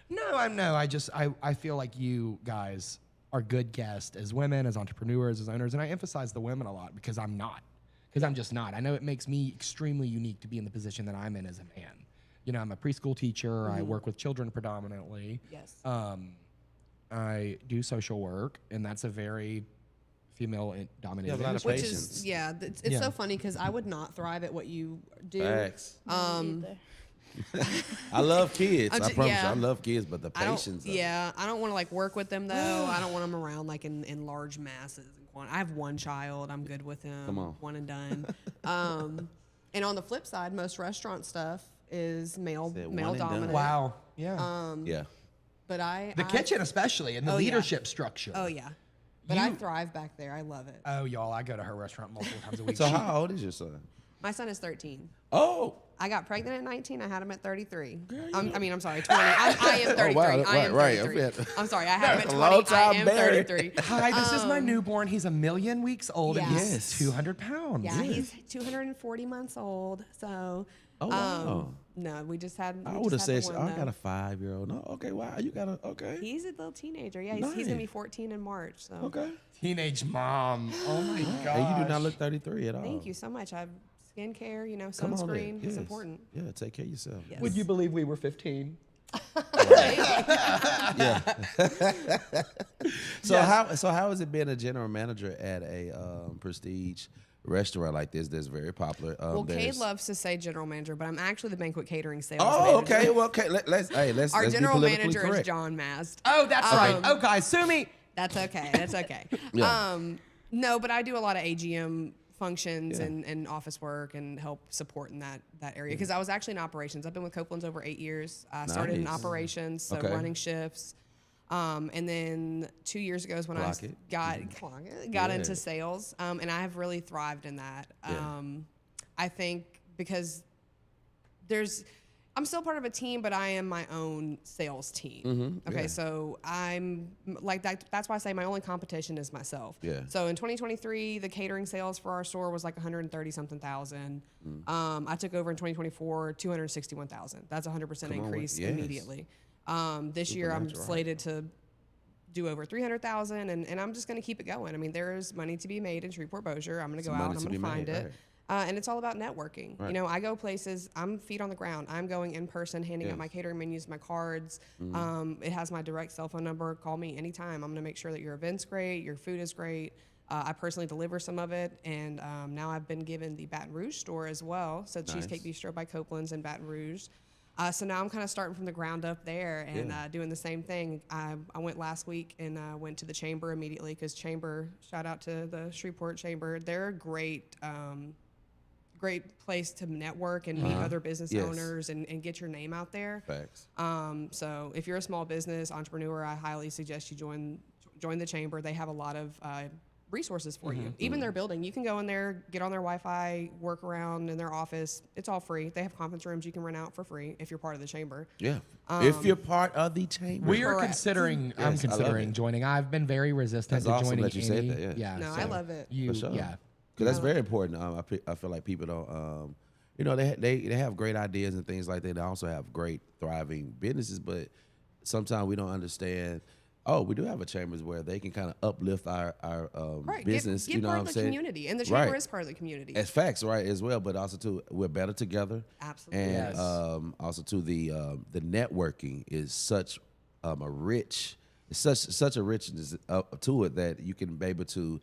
I feel like you guys are good guests as women, as entrepreneurs, as owners, and I emphasize the women a lot because I'm not. Because I'm just not. I know it makes me extremely unique to be in the position that I'm in as a man. You know, I'm a preschool teacher. I work with children predominantly. Yes. I do social work, and that's a very female-dominated You have a lot of industry. patience. It's so funny because I would not thrive at what you do. Facts. Either. I love kids. I promise you, yeah. I love kids, but the I don't, patience. I don't want to like work with them though. I don't want them around like in large masses. I have one child. I'm good with him. Come on. One and done. And on the flip side, most restaurant stuff is male Said one and done. dominant. Wow. Yeah. Yeah. But The kitchen, especially, and the Oh, yeah. leadership structure. Oh yeah. But I thrive back there. I love it. Oh, y'all, I go to her restaurant multiple times a week. So how old is your son? My son is 13. Oh. I got pregnant at 19. I had him at 33. Girl, I'm sorry, 20. I am 33. wow, I am right, 33. right. I'm sorry, I had him at That's a 20. long time I am married. 33. Hi, this is my newborn. He's 1,000,000 weeks old and Yes. he's 200 pounds. Yeah, he's 240 months old. So, Oh, wow. no, we just had. I we would have just had said, the I one, got though. a 5-year-old. No, okay, wow, you got a, okay. He's a little teenager. Yeah, he's gonna be Nice. 14 in March. So, Okay. Teenage mom. Oh my god. And you do not look 33 at all. thank you so much. I've skincare, Come on there. sunscreen. It's Yes. important. Yeah, take care of yourself. Yes. Would you believe we were 15? So how has it been a general manager at a prestige restaurant like this that's very popular? Well, Cade there's- loves to say general manager, but I'm actually the banquet catering sales Oh, manager. okay. Well, okay. Let's Our be general politically manager correct. is John Mast. Oh, that's right. Oh, guys, sue me. That's okay. That's okay. Yeah. No, but I do a lot of AGM functions and office work and help support in that area because I was actually in operations. I've been with Copeland's over 8 years. I started in Nice. operations, so Okay. running shifts. And then 2 years ago is when Clock I it. got Yeah. into sales, and I have really thrived in that. Yeah. I think because I'm still part of a team, but I am my own sales team. Okay, yeah. so I'm like that. That's why I say my only competition is myself. Yeah. So in 2023, the catering sales for our store was like 130 something thousand. I took over in 2024, 261,000. That's a 100% Come on, increase yes. immediately. This year I'm Supernatural, right. slated to do over 300,000, and I'm just going to keep it going. I mean, there is money to be made in Shreveport Bossier. I'm going to go Some out money and I'm to going to be find made, it. And it's all about networking. Right. You know, I go places, I'm feet on the ground. I'm going in person, handing out Yes. my catering menus, my cards. It has my direct cell phone number. Call me anytime. I'm going to make sure that your event's great, your food is great. I personally deliver some of it. And now I've been given the Baton Rouge store as well. So Cheesecake Bistro by Copeland's in Baton Rouge. So now I'm kind of starting from the ground up there and doing the same thing. I went last week and went to the Chamber immediately because Chamber, shout out to the Shreveport Chamber. They're a great place to network and meet other business Yes. owners and get your name out there. Facts. So if you're a small business entrepreneur, I highly suggest you join the Chamber. They have a lot of resources for you. Even their building, you can go in there, get on their Wi-Fi, work around in their office. It's all free. They have conference rooms you can rent out for free if you're part of the Chamber. Yeah. If you're part of the chamber. We are Correct. considering. I'm Yes, I love considering it. joining. I've been very resistant That's to awesome joining. that you said any- that, yeah. No, I love it. You, For sure. yeah. Because that's very important. I feel like people don't, you know, they have great ideas and things like that. They also have great thriving businesses, but sometimes we don't understand. Oh, we do have a chambers where they can kind of uplift our Right. business. Get you know part what I'm of the saying? community. And the Chamber Right. is part of the community. As facts, right, as well, but also too, we're better together. Absolutely. And Yes. also too, the networking is such a rich, it's such a richness to it that you can be able to.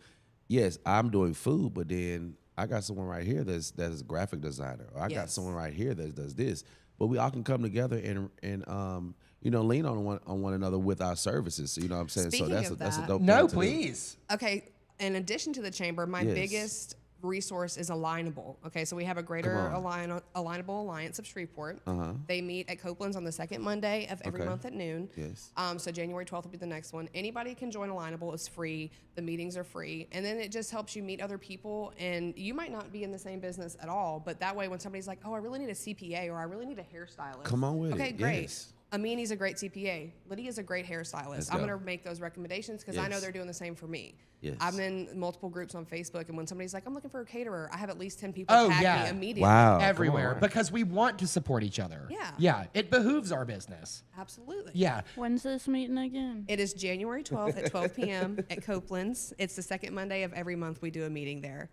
Yes, I'm doing food, but then I got someone right here that's a graphic designer, or I got Yes. someone right here that does this. But we all can come together and you know, lean on one another with our services. You know what I'm saying? Speaking so that's of that's a that- dope. No, thing to do. please. Okay, in addition to the Chamber, my Yes. biggest resource is Alignable. Okay, so we have a Greater Alignable Alliance of Shreveport. They meet at Copeland's on the second Monday of every month at noon. Yes. So January 12th will be the next one. Anybody can join Alignable. It's free. The meetings are free. And then it just helps you meet other people. And you might not be in the same business at all, but that way when somebody's like, oh, I really need a CPA or I really need a hairstylist. Come on with it. Okay, great. Yes. Amini's a great CPA. Lydia's a great hairstylist. Let's I'm go. going to make those recommendations because I know Yes. they're doing the same for me. Yes. I'm in multiple groups on Facebook, and when somebody's like, I'm looking for a caterer, I have at least 10 people Oh, tag yeah. me immediately. Wow. Everywhere, Come on. because we want to support each other. Yeah. Yeah. It behooves our business. Absolutely. Yeah. When's this meeting again? It is January 12th at 12 p.m. at Copeland's. It's the second Monday of every month we do a meeting there.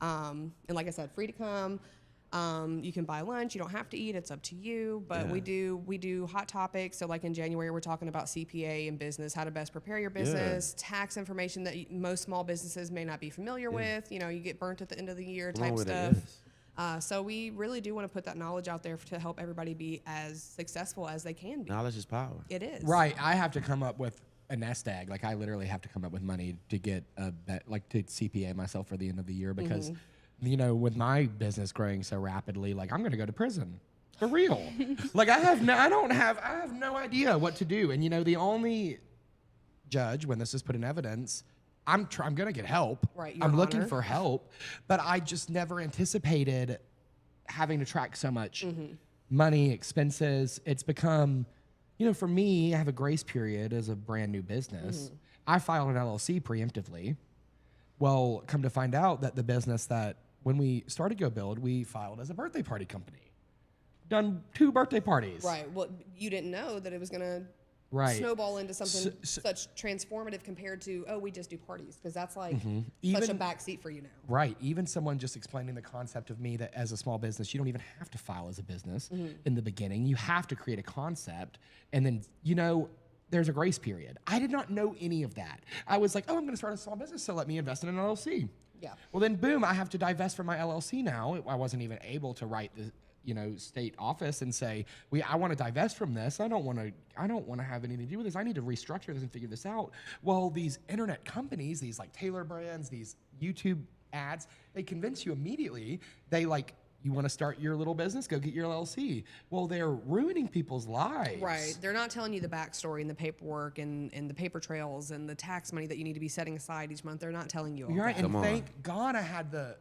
And like I said, free to come. You can buy lunch. You don't have to eat. It's up to you. But we do hot topics. So like in January, we're talking about CPA and business, how to best prepare your business, tax information that most small businesses may not be familiar with. You know, you get burnt at the end of the year Come on type with it, stuff. yes. So we really do want to put that knowledge out there to help everybody be as successful as they can be. Knowledge is power. It is. Right. I have to come up with a nest egg. Like I literally have to come up with money to get to CPA myself for the end of the year because, you know, with my business growing so rapidly, like I'm going to go to prison for real. Like I have no idea what to do. And you know, the only judge when this is put in evidence, I'm going to get help. Right, Your I'm looking Honor. for help, but I just never anticipated having to track so much money, expenses. It's become, you know, for me, I have a grace period as a brand new business. I filed an LLC preemptively. Well, come to find out that the business that when we started Go Build, we filed as a birthday party company. Done 2 birthday parties. Right. Well, you didn't know that it was going to Right. snowball into something So- such transformative compared to, oh, we just do parties, because that's like such a Even- backseat for you now. Right. Even someone just explaining the concept of me that as a small business, you don't even have to file as a business in the beginning. You have to create a concept. And then, you know, there's a grace period. I did not know any of that. I was like, oh, I'm going to start a small business, so let me invest in an LLC. Yeah. Well, then, boom, I have to divest from my LLC now. I wasn't even able to write the, you know, state office and say, I want to divest from this. I don't want to have anything to do with this. I need to restructure this and figure this out. Well, these internet companies, these like Taylor brands, these YouTube ads, they convince you immediately. They like, you want to start your little business? Go get your LLC. Well, they're ruining people's lives. Right. They're not telling you the backstory and the paperwork and the paper trails and the tax money that you need to be setting aside each month. They're not telling you all You're right. that. And Come on. thank God I had the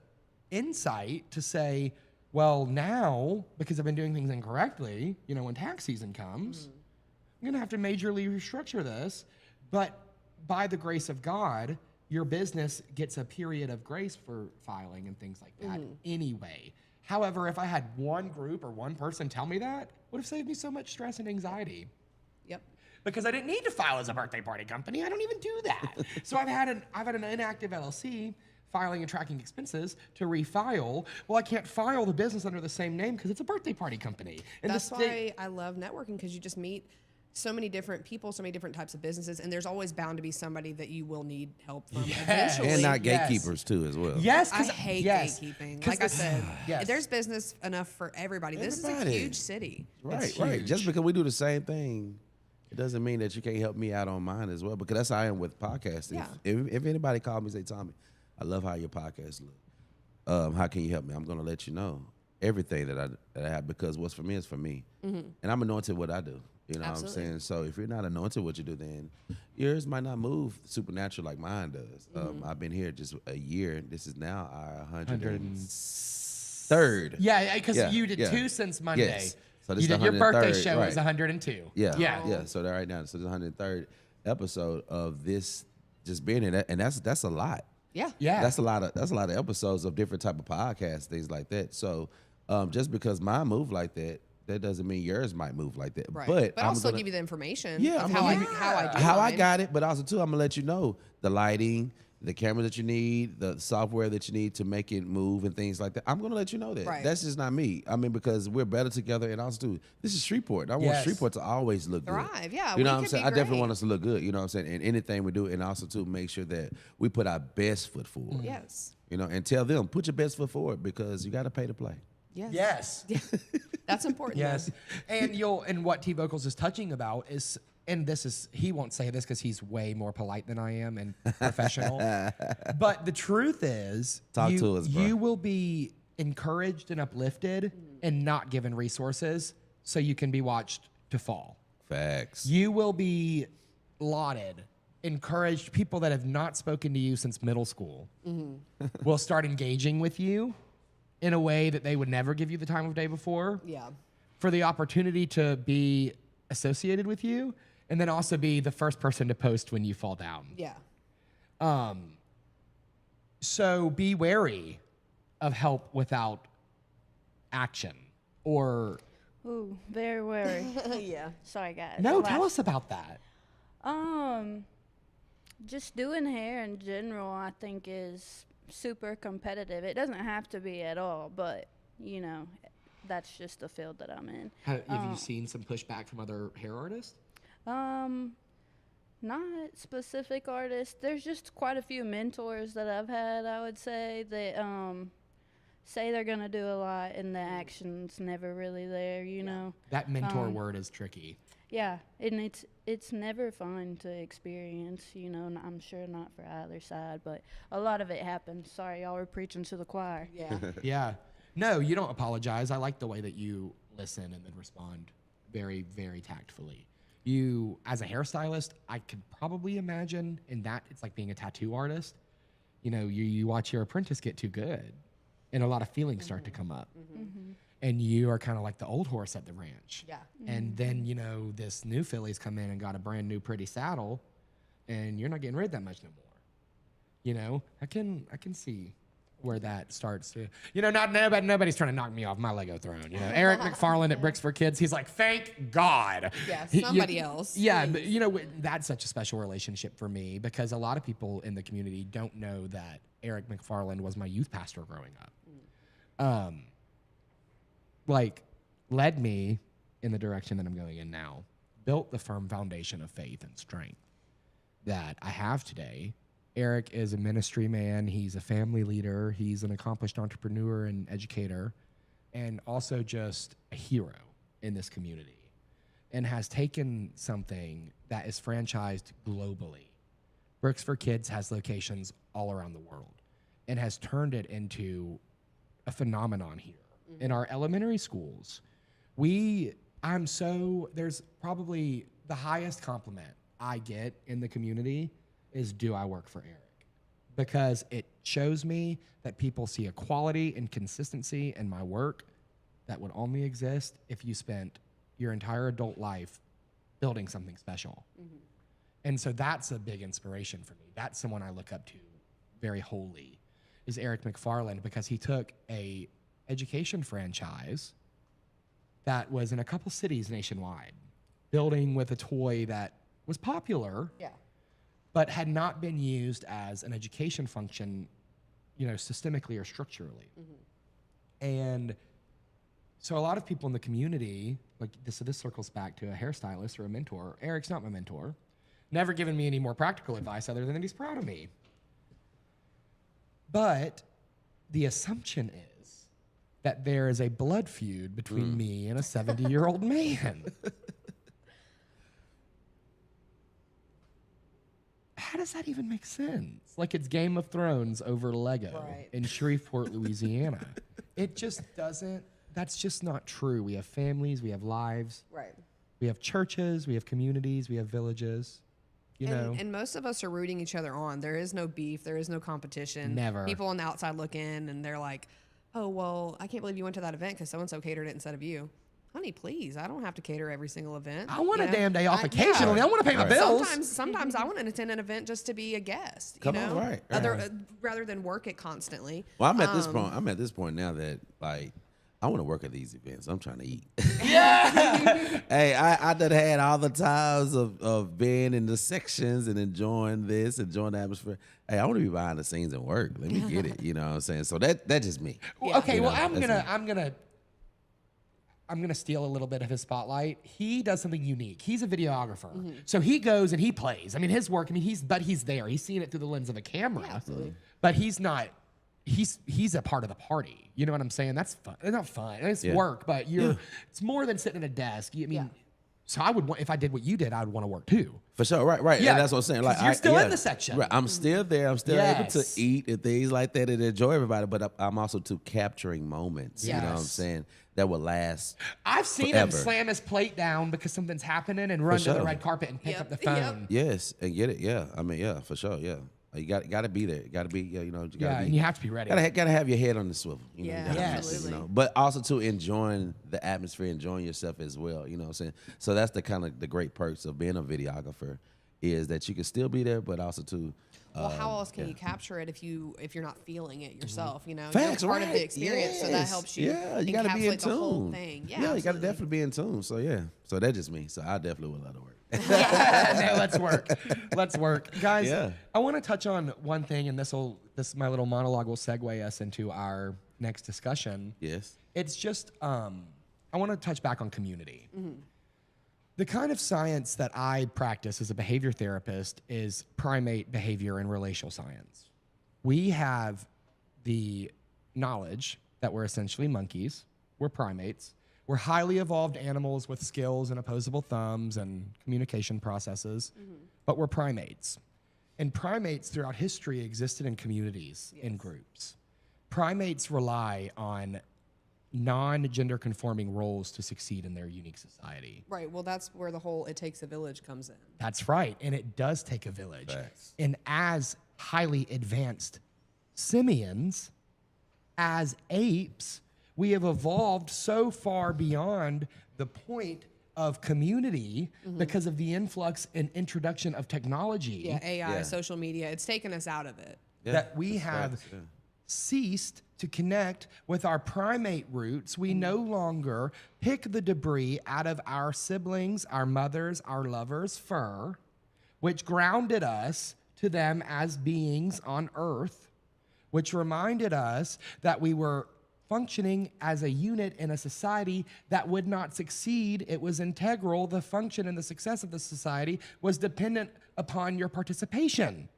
insight to say, well, now, because I've been doing things incorrectly, you know, when tax season comes, I'm going to have to majorly restructure this. But by the grace of God, your business gets a period of grace for filing and things like that anyway. However, if I had one group or one person tell me that, it would have saved me so much stress and anxiety. Yep. Because I didn't need to file as a birthday party company. I don't even do that. So I've had an inactive LLC filing and tracking expenses to refile. Well, I can't file the business under the same name because it's a birthday party company. And That's why I love networking, because you just meet so many different people, so many different types of businesses, and there's always bound to be somebody that you will need help from eventually. And not Yes. gatekeepers too, as well. Yes, I 'cause- hate yes, gatekeeping. 'cause Like I this- said, yes. there's business enough for everybody. This is a Everybody. huge city. Right, It's right. huge. Just because we do the same thing, it doesn't mean that you can't help me out on mine as well. Because that's how I am with podcasting. Yeah. If anybody called me and say, Tommy, I love how your podcast look. How can you help me? I'm gonna let you know everything that I have, because what's for me is for me, and I'm anointed what I do. You know Absolutely. what I'm saying? So if you're not anointed what you do, then yours might not move supernatural like mine does. I've been here just a year. This is now our 103rd. Yeah, because Yeah, you did yeah. 2 since Monday. Yes. So this you is did the your birthday 103rd, show right. was 102. Yeah, Yeah. So that right now, so this is the 103rd episode of this just being in that, and that's a lot. Yeah. Yeah. That's a lot of episodes of different type of podcasts, things like that. So just because mine move like that, that doesn't mean yours might move like that. Right. But I'm also gonna- give you the information Yeah, of I'm how gonna I, give you- how I do how I mine. got it, but also too, I'm gonna let you know the lighting, the cameras that you need, the software that you need to make it move and things like that. I'm gonna let you know that. Right. That's just not me. I mean, because we're better together, and also too, this is Shreveport. I want Yes. Shreveport to always look Thrive, good. yeah, You we know what I'm could saying? be I definitely great. want us to look good. You know what I'm saying? And anything we do, and also to make sure that we put our best foot forward. Yes. You know, and tell them put your best foot forward, because you got to pay to play. Yes. Yes. That's important. Yes. though. And what T Vokalz is touching about is and he won't say this because he's way more polite than I am and professional. But the truth is, Talk to us, bro. you will be encouraged and uplifted and not given resources so you can be watched to fall. Facts. You will be lauded, encouraged. People that have not spoken to you since middle school will start engaging with you in a way that they would never give you the time of day before. Yeah. For the opportunity to be associated with you, and then also be the first person to post when you fall down. Yeah. So be wary of help without action, or Ooh, very wary. Yeah. Sorry, guys. no. Tell us about that. Just doing hair in general, I think, is super competitive. It doesn't have to be at all, but you know, that's just the field that I'm in. Have you seen some pushback from other hair artists? Not specific artists. There's just quite a few mentors that I've had, I would say, that say they're gonna do a lot and the action's never really there, you know. That mentor word is tricky. Yeah, and it's never fun to experience, you know, and I'm sure not for either side, but a lot of it happens. Sorry, y'all were preaching to the choir. Yeah. Yeah. No, you don't apologize. I like the way that you listen and then respond very, very tactfully. You, as a hairstylist, I could probably imagine in that it's like being a tattoo artist. You know, you watch your apprentice get too good, and a lot of feelings start to come up. And you are kind of like the old horse at the ranch. Yeah. And then, you know, this new filly's come in and got a brand new pretty saddle, and you're not getting rid that much no more. You know, I can see where that starts to, you know, nobody's trying to knock me off my Lego throne. You know, Eric McFarland at Bricks for Kids, he's like, thank God. Yeah, He- somebody else. Yeah, please. but you know, that's such a special relationship for me because a lot of people in the community don't know that Eric McFarland was my youth pastor growing up. Like, led me in the direction that I'm going in now, built the firm foundation of faith and strength that I have today. Eric is a ministry man. He's a family leader. He's an accomplished entrepreneur and educator, and also just a hero in this community, and has taken something that is franchised globally. Bricks for Kids has locations all around the world and has turned it into a phenomenon here. In our elementary schools, there's probably the highest compliment I get in the community is, do I work for Eric? Because it shows me that people see a quality and consistency in my work that would only exist if you spent your entire adult life building something special. And so that's a big inspiration for me. That's someone I look up to very wholly, is Eric McFarland, because he took a education franchise that was in a couple cities nationwide, building with a toy that was popular, Yeah. but had not been used as an education function, you know, systemically or structurally. And so a lot of people in the community, like this circles back to a hairstylist or a mentor. Eric's not my mentor. Never given me any more practical advice other than that he's proud of me. But the assumption is that there is a blood feud between me and a 70-year-old man. How does that even make sense? Like it's Game of Thrones over Lego in Shreveport, Louisiana. It just doesn't, that's just not true. We have families, we have lives. Right. We have churches, we have communities, we have villages. You know? And most of us are rooting each other on. There is no beef. There is no competition. Never. People on the outside look in and they're like, oh, well, I can't believe you went to that event because so-and-so catered it instead of you. Honey, please, I don't have to cater every single event. I want you a know? damn day off Yeah. occasionally. I want to pay my Right. bills. Sometimes I want to attend an event just to be a guest. Come you on, know? right. Rather than work it constantly. Well, I'm at this point now that like I want to work at these events. I'm trying to eat. Yeah. Hey, I done had all the times of being in the sections and enjoying this, enjoying the atmosphere. Hey, I want to be behind the scenes and work. Let me get it. You know what I'm saying? So that's just me. Yeah. Okay, You well, know, I'm gonna steal a little bit of his spotlight. He does something unique. He's a videographer, so he goes and he plays. I mean, his work. I mean, he's there. He's seeing it through the lens of a camera. Yeah, absolutely. But he's not. He's a part of the party. You know what I'm saying? That's fun. It's not fun. It's Yeah. work, but it's more than sitting at a desk. I mean, So I would want, if I did what you did, I would want to work too. For sure, right. Yeah, And that's what I'm saying. 'cause Like you're still in the section. Right, I'm still there. I'm still able to Yes. eat and things like that and enjoy everybody. But I'm also to capturing moments. You know what I'm Yes. saying? That will last. I've seen forever. him slam his plate down because something's happening and run to the sure. red carpet and pick Yep, up the yep. phone. Yes, and get it. Yeah, I mean, yeah, for sure. Yeah, you got to be there. You got to be. You know, you got to Yeah, be. and you have to be ready. Gotta have your head on the swivel. You know, Yeah, you gotta be, absolutely. You know, but also to enjoying the atmosphere, enjoying yourself as well. You know what I'm saying? So that's the kind of the great perks of being a videographer is that you can still be there, but also to. Well, how else can you capture it if you're not feeling it yourself? You know, Facts, you're part right. of the experience, so that Yes. helps you. Yeah, you gotta be in encapsulate the whole tune. thing. Yeah, you gotta absolutely. definitely be in tune. So yeah, so that's just me. So I definitely would love to work. No, let's work. Let's work. Guys, Yeah. I want to touch on one thing, and my little monologue will segue us into our next discussion. Yes. It's just, I want to touch back on community. The kind of science that I practice as a behavior therapist is primate behavior and relational science. We have the knowledge that we're essentially monkeys, we're primates, we're highly evolved animals with skills and opposable thumbs and communication processes, but we're primates. And primates throughout history existed in communities, in groups. Primates rely on non-gender conforming roles to succeed in their unique society. Right. Well, that's where the whole "it takes a village" comes in. That's right, and it does take a village. Facts. And as highly advanced simians, as apes, we have evolved so far beyond the point of community because of the influx and introduction of technology Yeah, AI, Yeah. social media, it's taken us out of it. Yeah, that we that's have facts, yeah. ceased to connect with our primate roots. We no longer pick the debris out of our siblings, our mothers, our lovers' fur, which grounded us to them as beings on earth, which reminded us that we were functioning as a unit in a society that would not succeed. It was integral. The function and the success of the society was dependent upon your participation.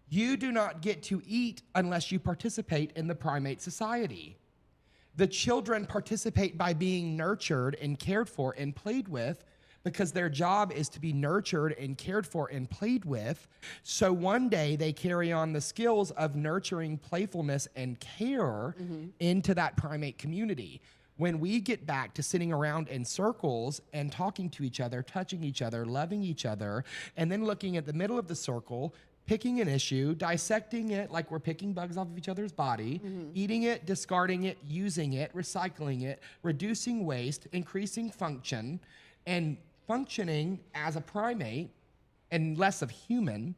You do not get to eat unless you participate in the primate society. The children participate by being nurtured and cared for and played with because their job is to be nurtured and cared for and played with. So one day they carry on the skills of nurturing playfulness and care into that primate community. When we get back to sitting around in circles and talking to each other, touching each other, loving each other, and then looking at the middle of the circle, picking an issue, dissecting it like we're picking bugs off of each other's body, eating it, discarding it, using it, recycling it, reducing waste, increasing function, and functioning as a primate and less of human,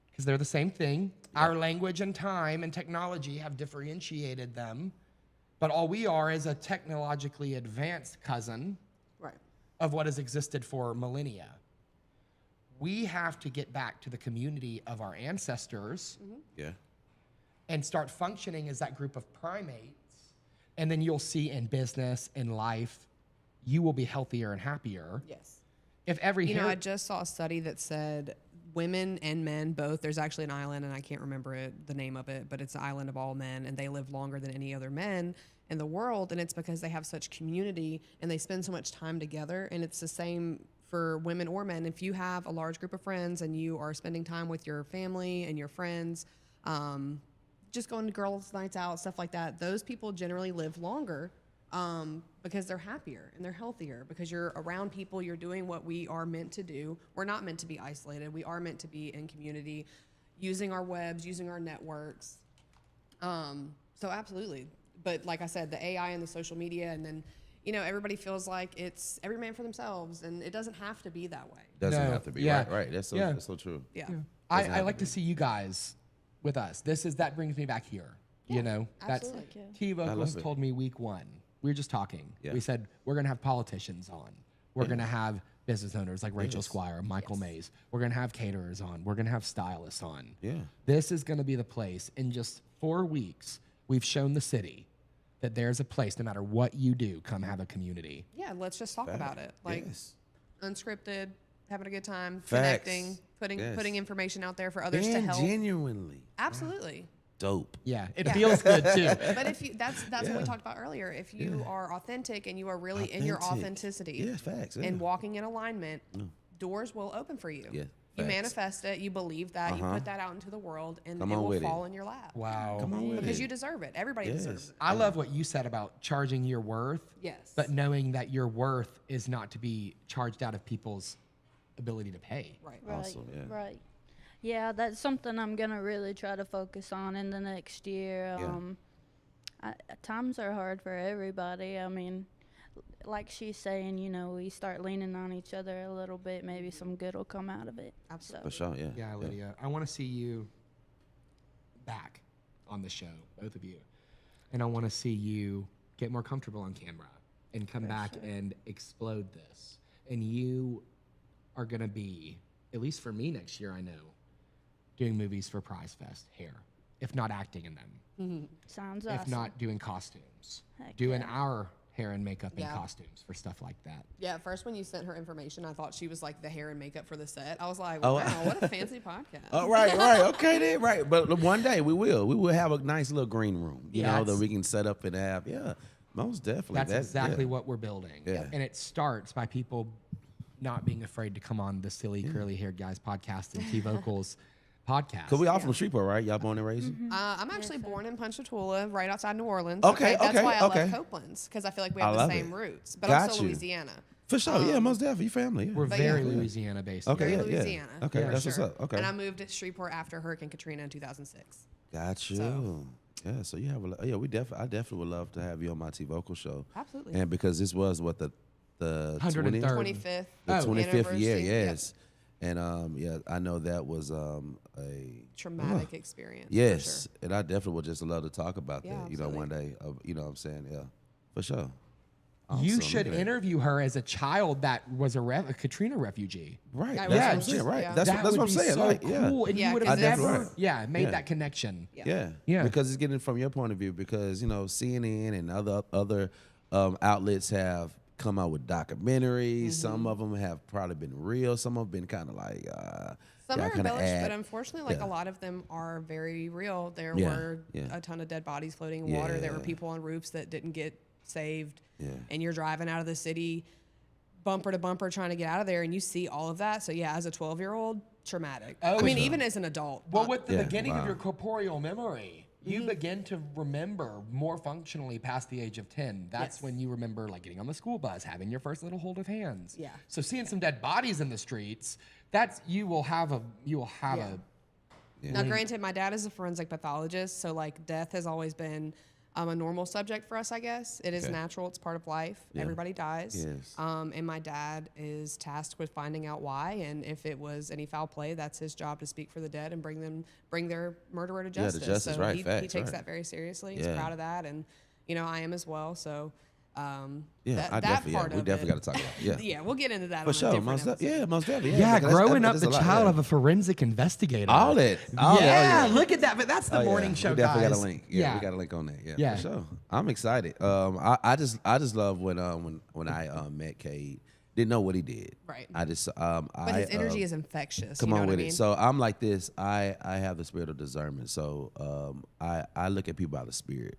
because they're the same thing. Our language and time and technology have differentiated them, but all we are is a technologically advanced cousin Right. of what has existed for millennia. We have to get back to the community of our ancestors Yeah. and start functioning as that group of primates. And then you'll see in business, in life, you will be healthier and happier. Yes. If every You know, hair- I just saw a study that said women and men both, there's actually an island, and I can't remember the name of it, but it's an island of all men, and they live longer than any other men in the world, and it's because they have such community and they spend so much time together. And it's the same for women or men. If you have a large group of friends and you are spending time with your family and your friends, just going to girls' nights out, stuff like that, those people generally live longer because they're happier and they're healthier, because you're around people, you're doing what we are meant to do. We're not meant to be isolated. We are meant to be in community, using our webs, using our networks. So absolutely. But like I said, the AI and the social media, and then, you know, everybody feels like it's every man for themselves, and it doesn't have to be that way. Doesn't No, have to be. yeah. Right. That's so Yeah. that's so true. Yeah. I like to see you guys with us. That brings me back here. You know, absolutely. that's T love Vokalz it. told me week one. We were just talking. Yeah. We said we're gonna have politicians on. We're gonna have business owners like Rachel Yes. Squire, Michael Mays. We're gonna have caterers on. We're gonna have stylists on. Yeah. This is gonna be the place. In just 4 weeks, we've shown the city that there's a place. No matter what you do, come have a community. Yeah, let's just talk about it. Like Yes. unscripted, having a good time, Facts. connecting, Yes. putting information out there for others to And help. genuinely. Absolutely. dope. Yeah, it feels good too. But if you, that's what we talked about earlier. If you are authentic and you are really in your authenticity, facts. and walking in alignment, doors will open for you. Yeah, You facts. manifest it, you believe that, you put that out into the world, and Come it on will with it. fall in your lap. Wow. Come on with Because it. you deserve it. Everybody deserves it. I love what you said about charging your worth. Yes. But knowing that your worth is not to be charged out of people's ability to pay. Right. Right, Awesome, yeah. right. Yeah, that's something I'm gonna really try to focus on in the next year. Times are hard for everybody. I mean, like she's saying, you know, we start leaning on each other a little bit, maybe some good will come out of it. Absolutely. For sure, yeah. Yeah, Lydia, I want to see you back on the show, both of you. And I want to see you get more comfortable on camera and come back and explode this. And you are going to be, at least for me next year, I know, doing movies for Prize Fest hair, if not acting in them, Sounds if awesome. not doing costumes, Heck doing yeah. our hair and makeup and Yeah. costumes for stuff like that. Yeah, at first when you sent her information, I thought she was like the hair and makeup for the set. I was like, Oh. wow, what a fancy podcast. Oh, right, okay then, right. But one day we will have a nice little green room, you know, that we can set up and have. Yeah, most definitely. That's exactly what we're building. Yeah. And it starts by people not being afraid to come on the Silly Curly Haired Guys podcast and T Vokalz podcast. Cause we all from Shreveport, right? Y'all born and raised? I'm actually born in Ponchatoula, right outside New Orleans. Okay, That's okay, why I okay. love Copeland's, because I feel like we I have the love same it. roots. But Got also you. Louisiana. For sure, yeah, most definitely family. Yeah. We're But very yeah. Louisiana based. Okay, Very yeah, Louisiana. yeah. Okay, Yeah, that's For what's sure. up. Okay, And I moved to Shreveport after Hurricane Katrina in 2006. got you. So- Yeah, so you have a I definitely would love to have you on my T Vocal show. Absolutely. And because this was what the 103rd. 25th. the 25th year, anniversary. Yep. yes. And yeah, I know that was a Traumatic experience. yes, For sure. and I definitely would just love to talk about Yeah, that. You know, one day. You know what I'm saying? Yeah, for sure. You Awesome, should look at that. interview her as a child that was a Katrina refugee. Right. Yeah, That's yeah, what I'm just- saying. Right. yeah. That's That what would I'm be saying. so Like, cool, yeah. and Yeah, you would 'cause have that's never, right. made Yeah. that connection. Yeah. Yeah. Because it's getting from your point of view. Because you know CNN and other outlets have come out with documentaries. Some of them have probably been real. Some have been kind of like Some y'all are kinda embellished, add- but unfortunately, like Yeah. a lot of them are very real. There Yeah, were yeah. a ton of dead bodies floating in water. There were Yeah. people on roofs that didn't get saved. Yeah. And you're driving out of the city, bumper to bumper, trying to get out of there, and you see all of that. So yeah, as a 12-year-old, traumatic. Oh, I mean, sure. even as an adult. Well, with the Yeah, beginning of wow. your corporeal memory, you begin to remember more functionally past the age of 10. That's Yes. when you remember like getting on the school bus, having your first little hold of hands. Yeah. So seeing some dead bodies in the streets, that's you will have a Now, granted, my dad is a forensic pathologist, so like death has always been a normal subject for us, I guess. It is Okay. natural. It's part of life. Yeah. Everybody dies. Yes. And my dad is tasked with finding out why, and if it was any foul play, that's his job to speak for the dead and bring their murderer to to justice. justice, so right, he facts, takes right. that very seriously. He's Yeah. proud of that, and you know I am as well. So Yeah, that, I that definitely, part we of definitely it, got to talk about it. Yeah. yeah, we'll get into that For on a sure. different Most episode. yeah, most definitely. Yeah, because growing up that's the a lot, child yeah. of a forensic investigator. All that. Yeah, look at that. But that's the Oh, yeah. morning show, We definitely guys. got a link. Yeah, we got a link on that. Yeah, Yeah. for sure. I'm excited. I just love when I met Cade. Didn't know what he did. Right. I just But his energy is infectious. Come you know on what with I mean? it. So I'm like this. I have the spirit of discernment. So I look at people by the spirit.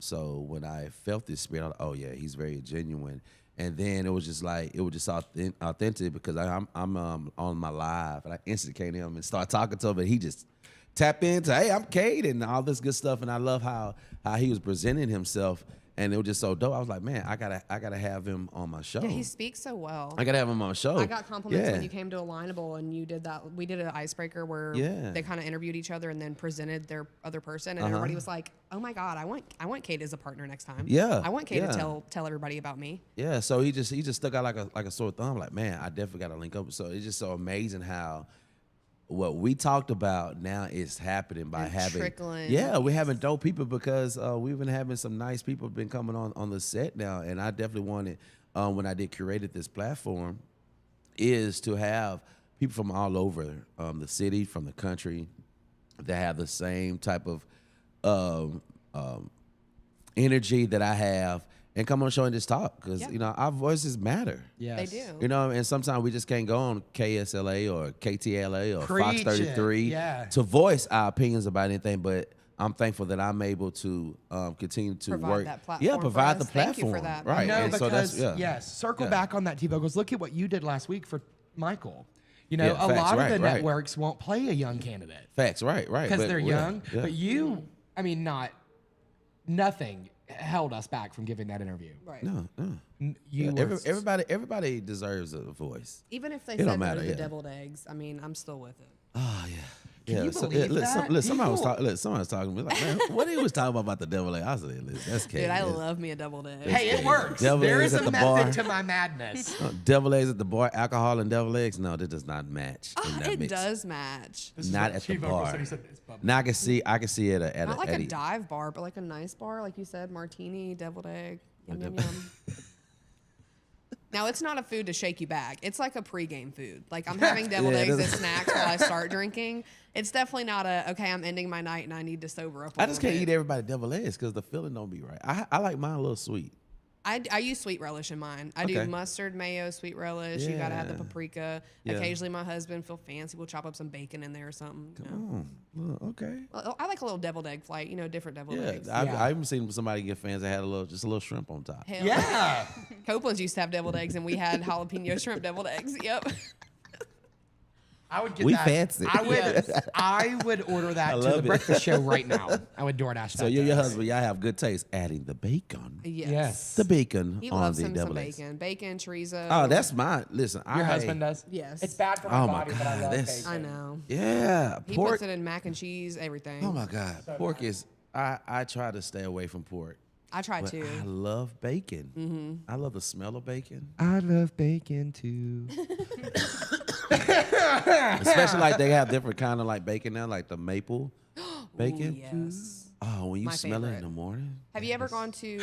So when I felt this spirit, I was like, oh yeah, he's very genuine. And then it was just authentic because I'm on my live and I instantly came to him and started talking to him, and he just tapped into, hey, I'm Cade and all this good stuff. And I love how he was presenting himself. And it was just so dope. I was like, man, I gotta have him on my show. yeah, he speaks so well. I gotta have him on my show. I got compliments Yeah. when you came to Alignable and you did that. We did an icebreaker where Yeah. they kind of interviewed each other and then presented their other person, and everybody was like, "Oh my God, I want Cade as a partner next time. Yeah, I want Cade yeah. to tell everybody about me." Yeah, so he just stuck out like a sore thumb. Like, man, I definitely got to link up. So it's just so amazing how what we talked about now is happening by And having trickling. Yeah, we're having dope people because we've been having some nice people been coming on the set now, and I definitely wanted when I created this platform is to have people from all over the city, from the country, that have the same type of energy that I have, and come on the show and just talk because Yeah. you know our voices matter. Yes. They do. You know, and sometimes we just can't go on KSLA or KTLA or Preach Fox 33 it, yeah. to voice our opinions about anything. But I'm thankful that I'm able to continue to Provide work. that platform Yeah, for provide the us. Thank platform. you for that. Right. No, and because so that's, yes, circle Yeah. back on that T Vokalz. Look at what you did last week for Michael. You know, Yeah, a facts, lot of right, the right. networks won't play a young candidate Facts, right. because But, they're yeah, young. yeah. But you, I mean, nothing held us back from giving that interview. Right. No. You Yeah, were everybody deserves a voice. Even if they It don't said no matter, to the yeah. deviled eggs, I mean, I'm still with it. Oh yeah. Can you believe look, that? look, somebody was People- talking. Look, somebody was talking to me like, man, what he was talking about the devil egg? I said, listen, that's Cade. Dude, I That's- love me a deviled egg. Hey, it works. Devil There eggs is at a the method bar. to my madness. Devil eggs at the bar, alcohol and devil eggs. No, that does not match in that It mix. does match. Not at the bar. Now I can see it at Not like a a dive bar, but like a nice bar, like you said, martini, deviled egg. Yum, yum, yum. Now, it's not a food to shake you back. It's like a pregame food. Like, I'm having deviled Yeah, it eggs is. as snacks while I start drinking. It's definitely not okay, I'm ending my night and I need to sober up a I just little can't bit. eat everybody devil eggs because the feeling don't be right. I like mine a little sweet. I use sweet relish in mine. I Okay. do mustard, mayo, sweet relish. You got to have the Yeah. paprika. Yeah. Occasionally, my husband feel fancy. We'll chop up some bacon in there or something. you know. Well, okay. Well, I like a little deviled egg flight, different deviled Yeah, eggs. I even seen somebody get fans that had just a little shrimp on top. Hell Yeah. Copeland's used to have deviled eggs, and we had jalapeno shrimp deviled eggs. Yep. I would get We that. fancy. I would order that to love the it. breakfast show right now. I would DoorDash that. So you and to your us. husband, y'all have good taste adding the bacon. Yes. The bacon He on loves the him some devil eggs. bacon. Bacon, chorizo. Oh, that's mine. Listen, Your husband does? Yes. It's bad for my Oh my body, but I God, love that's- bacon. I know. Yeah, He pork. puts it in mac and cheese, everything. Oh my God, pork is. I try to stay away from pork. I try But to. I love bacon. I love the smell of bacon, I love bacon too. especially like they have different kind of like bacon now, like the maple bacon. Yes. Oh, when you My smell it in favorite. the morning. Have you ever gone to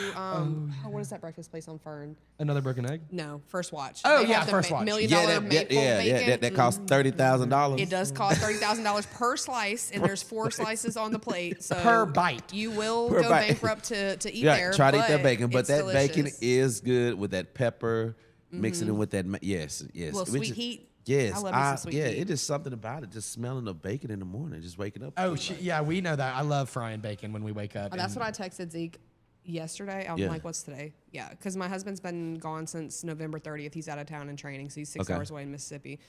what is that breakfast place on Fern? Another broken egg? No, First Watch. Oh, They yeah, have the First Watch. $1 million Yeah, maple bacon. that costs $30,000. It does cost $30,000 per slice, and there's 4 slices on the plate. So Per bite. you will Per go bite. bankrupt to eat Yeah, there. try to eat that but bacon, but it's that bacon delicious. is good with that pepper, mixing it with that. Yes. Little Which sweet is- heat. Yes, I love me some sweet yeah. heat. It is something about it, just smelling the bacon in the morning, just waking up. Oh, yeah, we know that. I love frying bacon when we wake up. Oh, that's what I texted Zeke yesterday. I'm Yeah. like, what's today? Yeah, because my husband's been gone since November 30th. He's out of town in training, so he's 6 Okay. hours away in Mississippi.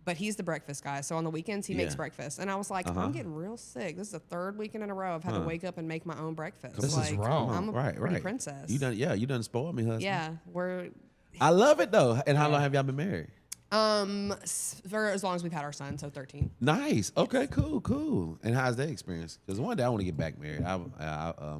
But he's the breakfast guy. So on the weekends, he makes Yeah. breakfast. And I was like, I'm getting real sick. This is the 3rd weekend in a row I've had to wake up and make my own breakfast. This is like, wrong. I'm a right, pretty right. princess. You done spoiled me, husband. Yeah, we're I love it though. And how long have y'all been married? for as long as we've had our son, so 13. Nice. Okay. Cool. And how's that experience? Because one day I want to get back married. I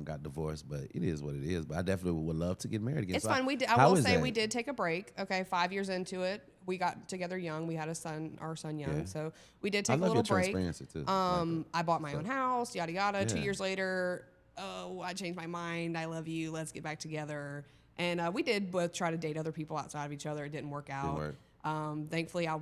got divorced, but it is what it is. But I definitely would love to get married again. It's So fun. I how will is say that? we did take a break. Okay, 5 years into it, we got together young. We had our son young, Yeah. so we did I take a love little your break. transparency too. I bought my own house, yada yada. 2 Yeah. years later, I changed my mind. I love you. Let's get back together. And we did both try to date other people outside of each other. It didn't work out. work. Thankfully, I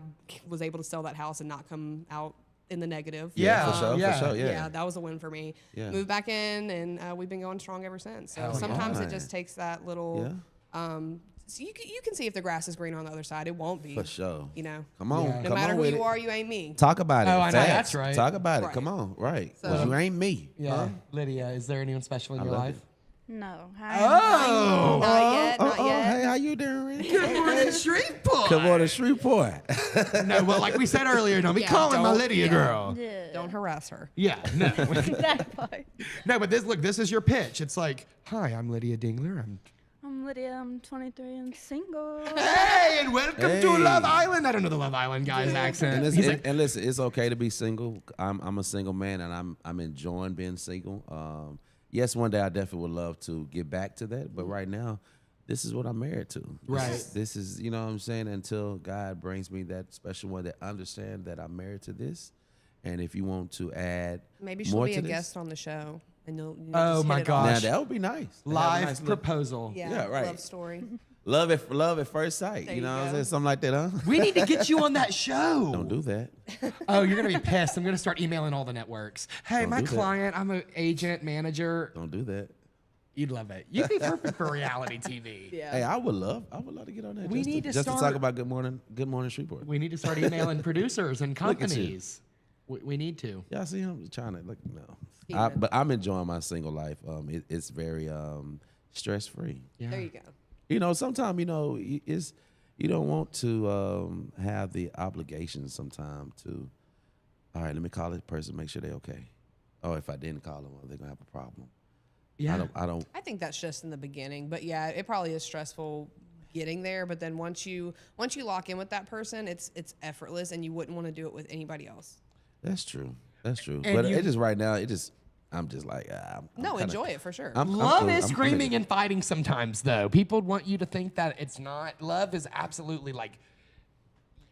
was able to sell that house and not come out in the negative. Yeah, for sure. yeah. Yeah, that was a win for me. Yeah. Moved back in, and we've been going strong ever since. So Hell sometimes yeah. it just takes that little. So you can see if the grass is green on the other side. It won't be. For sure. You know. Come on. Yeah. No Come matter on who with you it. are, you ain't me. Talk about it. Oh, I know, Facts. that's right. Talk about it. Right. Come on. Right. So- 'Cause you ain't me. Yeah. Huh? Lydia, is there anyone special in your love life? it. No. Oh! Not yet. Not yet. Hey, how you doing? Good morning, Shreveport. Come on to Shreveport. No, well, like we said earlier, don't be Yeah, calling my don't- Lydia yeah. girl. Yeah. Don't harass her. Yeah, no. that part. No, but this is your pitch. It's like, hi, I'm Lydia Dingler. I'm Lydia. I'm 23 and single. Hey, and welcome to Hey. Love Island. I don't know the Love Island guy's accent. And He's listen, like, and listen, it's okay to be single. I'm a single man, and I'm enjoying being single. Yes, one day I definitely would love to get back to that, but right now, this is what I'm married to. Right. This is you know what I'm saying. Until God brings me that special one that understands that I'm married to this, and if you want to add Maybe she'll more be to a this, guest on the show, and you'll Oh, just my hit it off. now gosh. that would be nice. To have a live nice little- proposal. Yeah, right. Love story. Love at first sight. There You know you what I'm go. saying? Something like that, huh? We need to get you on that show. Don't do that. Oh, you're gonna be pissed. I'm gonna start emailing all the networks. Hey, Don't my do that. client, I'm an agent, manager. Don't do that. You'd love it. You'd be perfect for reality TV. Yeah. Hey, I would love to get on that. We need to just start- to talk about Good Morning Shreveport. We need to start emailing producers and Look at you. companies. We need to. Y'all see him trying to look? No, Steven. but I'm enjoying my single life. It's very stress free. Yeah. There you go. You know, sometimes it's you don't want to have the obligation sometimes to. All right, let me call this person, make sure they're okay. Oh, if I didn't call them, they're gonna have a problem. Yeah. I don't. I think that's just in the beginning, but yeah, it probably is stressful getting there. But then once you lock in with that person, it's effortless, and you wouldn't want to do it with anybody else. That's true. That's true. And But you- it just right now, I'm just like, I'm No, kinda- enjoy it for sure. I'm Love cool. is I'm screaming and fighting sometimes, though. People want you to think that it's not. Love is absolutely like,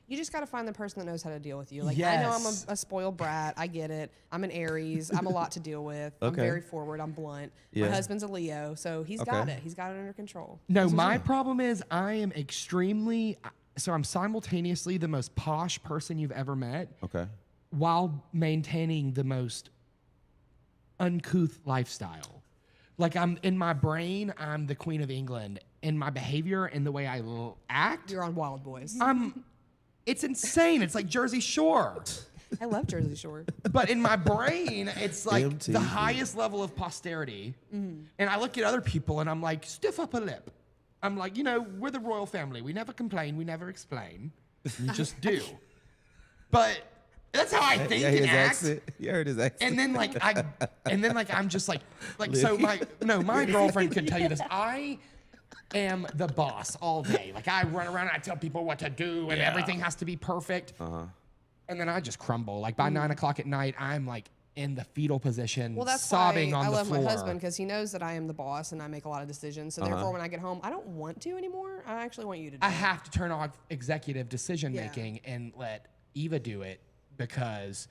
You just got to find the person that knows how to deal with you. Like, I know I'm Yes. a spoiled brat. I get it. I'm an Aries. I'm a lot to deal with. I'm Okay. very forward. I'm blunt. My Yeah. husband's a Leo, so he's got Okay. it. He's got it under control. no, my problem is I am extremely, so I'm simultaneously the most posh person you've ever met Okay. while maintaining the most uncouth lifestyle. Like I'm in my brain, I'm the Queen of England. In my behavior and the way I act, You're on Wild Boys. it's insane. It's like Jersey Shore. I love Jersey Shore. But in my brain, it's like MTV. the highest level of posterity. And I look at other people and I'm like, stiff upper lip. I'm like, we're the royal family. We never complain. We never explain. We just do. But that's how I think Yeah, and his act. accent. You heard his accent. And then I'm just like so my girlfriend could tell you this. I am the boss all day. Like I run around and I tell people what to do and everything has to be perfect. And then I just crumble. Like by 9 o'clock at night, I'm like in the fetal position, Well, that's sobbing why on I the love floor. my husband because he knows that I am the boss and I make a lot of decisions. So therefore, when I get home, I don't want to anymore. I actually want you to do I it. have to turn off executive decision Yeah. making and let Eva do it because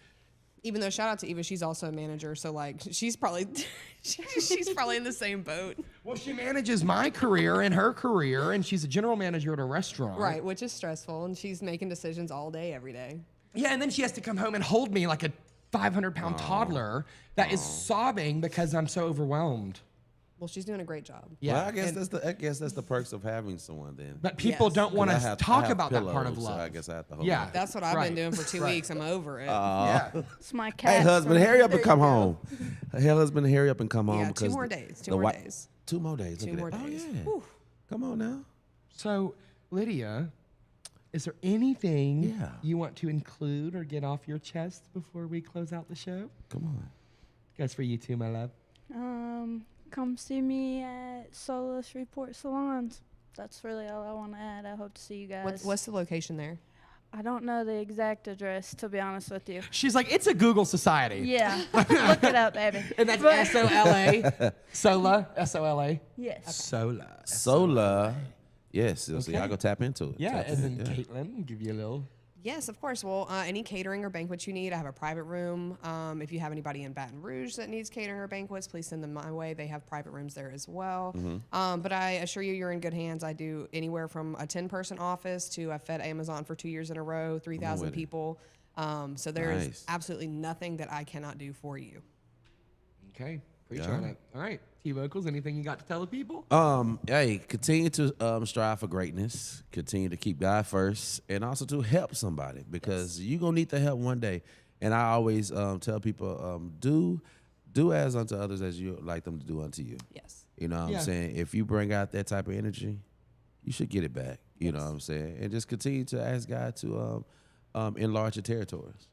Even though shout out to Eva, she's also a manager, so like she's probably she's probably in the same boat. well, she manages my career and her career, and she's a general manager at a restaurant. Right, which is stressful, and she's making decisions all day, every day. Yeah, and then she has to come home and hold me like a 500-pound toddler that is sobbing because I'm so overwhelmed. Well, she's doing a great job. Yeah, Well, I guess that's the perks of having someone then. but people Yes. don't want I to have- I talk have about that part of pillows, so love. I guess I have to hold Yeah. it. That's what I've Right. been doing for 2 weeks. I'm over it. Yeah. It's my Hey, cat. husband, hurry up and There come you go. home. Hey, husband, hurry up and come home. Yeah, 2 because more days. 2 the more wi- days. 2 more days. Look 2 at more that. days. Oh, yeah. Whew. Come on now. So, Lydia, is there anything Yeah. you want to include or get off your chest before we close out the show? Come on. Goes for you too, my love. Come see me at Stylist Shreveport Salons. That's really all I want to add. I hope to see you guys. What's the location there? I don't know the exact address, to be honest with you. She's like, it's a Google society. Yeah, look it up, baby. And that's But- S-O-L-A. Sola. S-O-L-A. Yes. Sola. Solar. Yes. So Okay. y'all go tap into it. Yeah, Tap and in, then yeah. Caitlynn, give you a little. Yes, of course. Well, any catering or banquets you need, I have a private room. If you have anybody in Baton Rouge that needs catering or banquets, please send them my way. They have private rooms there as well. But I assure you, you're in good hands. I do anywhere from a 10-person office to I've fed Amazon for 2 years in a row, 3,000 with it. people. So there is Nice. absolutely nothing that I cannot do for you. Okay. Preach Yeah. on it. All right. T Vokalz, anything you got to tell the people? Hey, continue to strive for greatness. Continue to keep God first, and also to help somebody because you're gonna need the help one day. And I always tell people, do as unto others as you like them to do unto you. Yes. You know what Yeah. I'm saying? If you bring out that type of energy, you should get it back. You know what I'm saying? And just continue to ask God to enlarge your territories.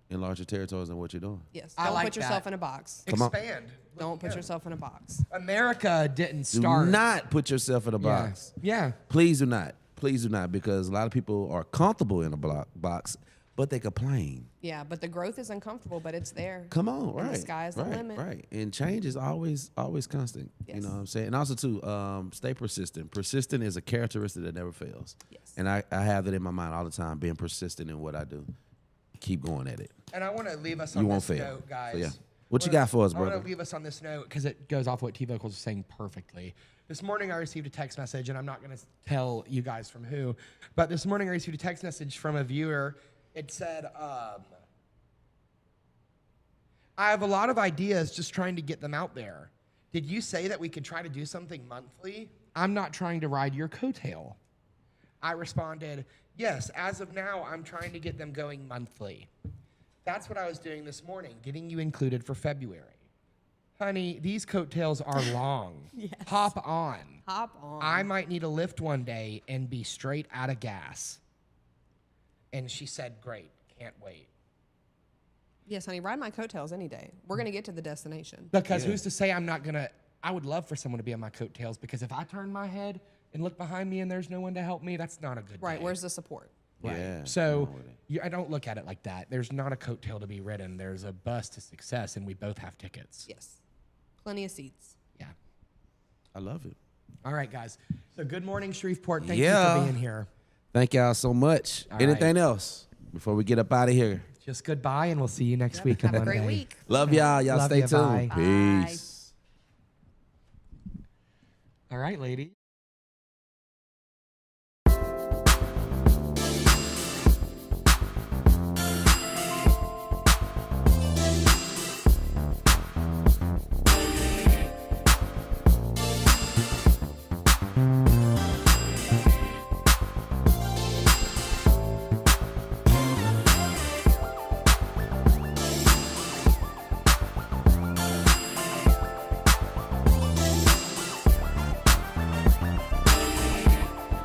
Enlarge your territories and what you're doing. Yes. I Don't like put yourself that. in a box. Come on. Expand. Don't put yourself in a box. America didn't Do start. not put yourself in a Yeah. box. Yeah. Please do not. Please do not, because a lot of people are comfortable in a box, but they complain. Yeah, but the growth is uncomfortable, but it's there. Come on, And right? the sky's the right, limit. right. And change is always constant. Yes. You know what I'm saying? And also too, stay persistent. Persistent is a characteristic that never fails. Yes. And I have that in my mind all the time, being persistent in what I do. Keep going at it. And I want to leave us You on won't this fail. note, guys. So, yeah. What you got for us, I brother? want to leave us on this note because it goes off what T Vokalz was saying perfectly. This morning I received a text message, and I'm not going to tell you guys from who, but this morning I received a text message from a viewer. It said, I have a lot of ideas, just trying to get them out there. did you say that we could try to do something monthly? I'm not trying to ride your coattail. I responded, yes, as of now, I'm trying to get them going monthly. That's what I was doing this morning, getting you included for February. Honey, these coattails are long. Yes. Hop on. Hop on. I might need a lift one day and be straight out of gas. And she said, great, can't wait. Yes, honey, ride my coattails any day. We're going to get to the destination. Because who's to say I'm not going to, I would love for someone to be on my coattails, because if I turn my head and look behind me and there's no one to help me, that's not a good Right, day. where's the support? Right. Yeah. So I don't look at it like that. There's not a coattail to be ridden. There's a bus to success, and we both have tickets. Yes. Plenty of seats. Yeah. I love it. All right, guys. So good morning, Shreveport. Thank you Yeah. for being here. Thank y'all so much. All Anything else before we get up out of here? Just goodbye, and we'll see you next week. Have on a great Monday. week. Love y'all. Y'all Love stay ya, tuned. bye. Peace. All right, ladies.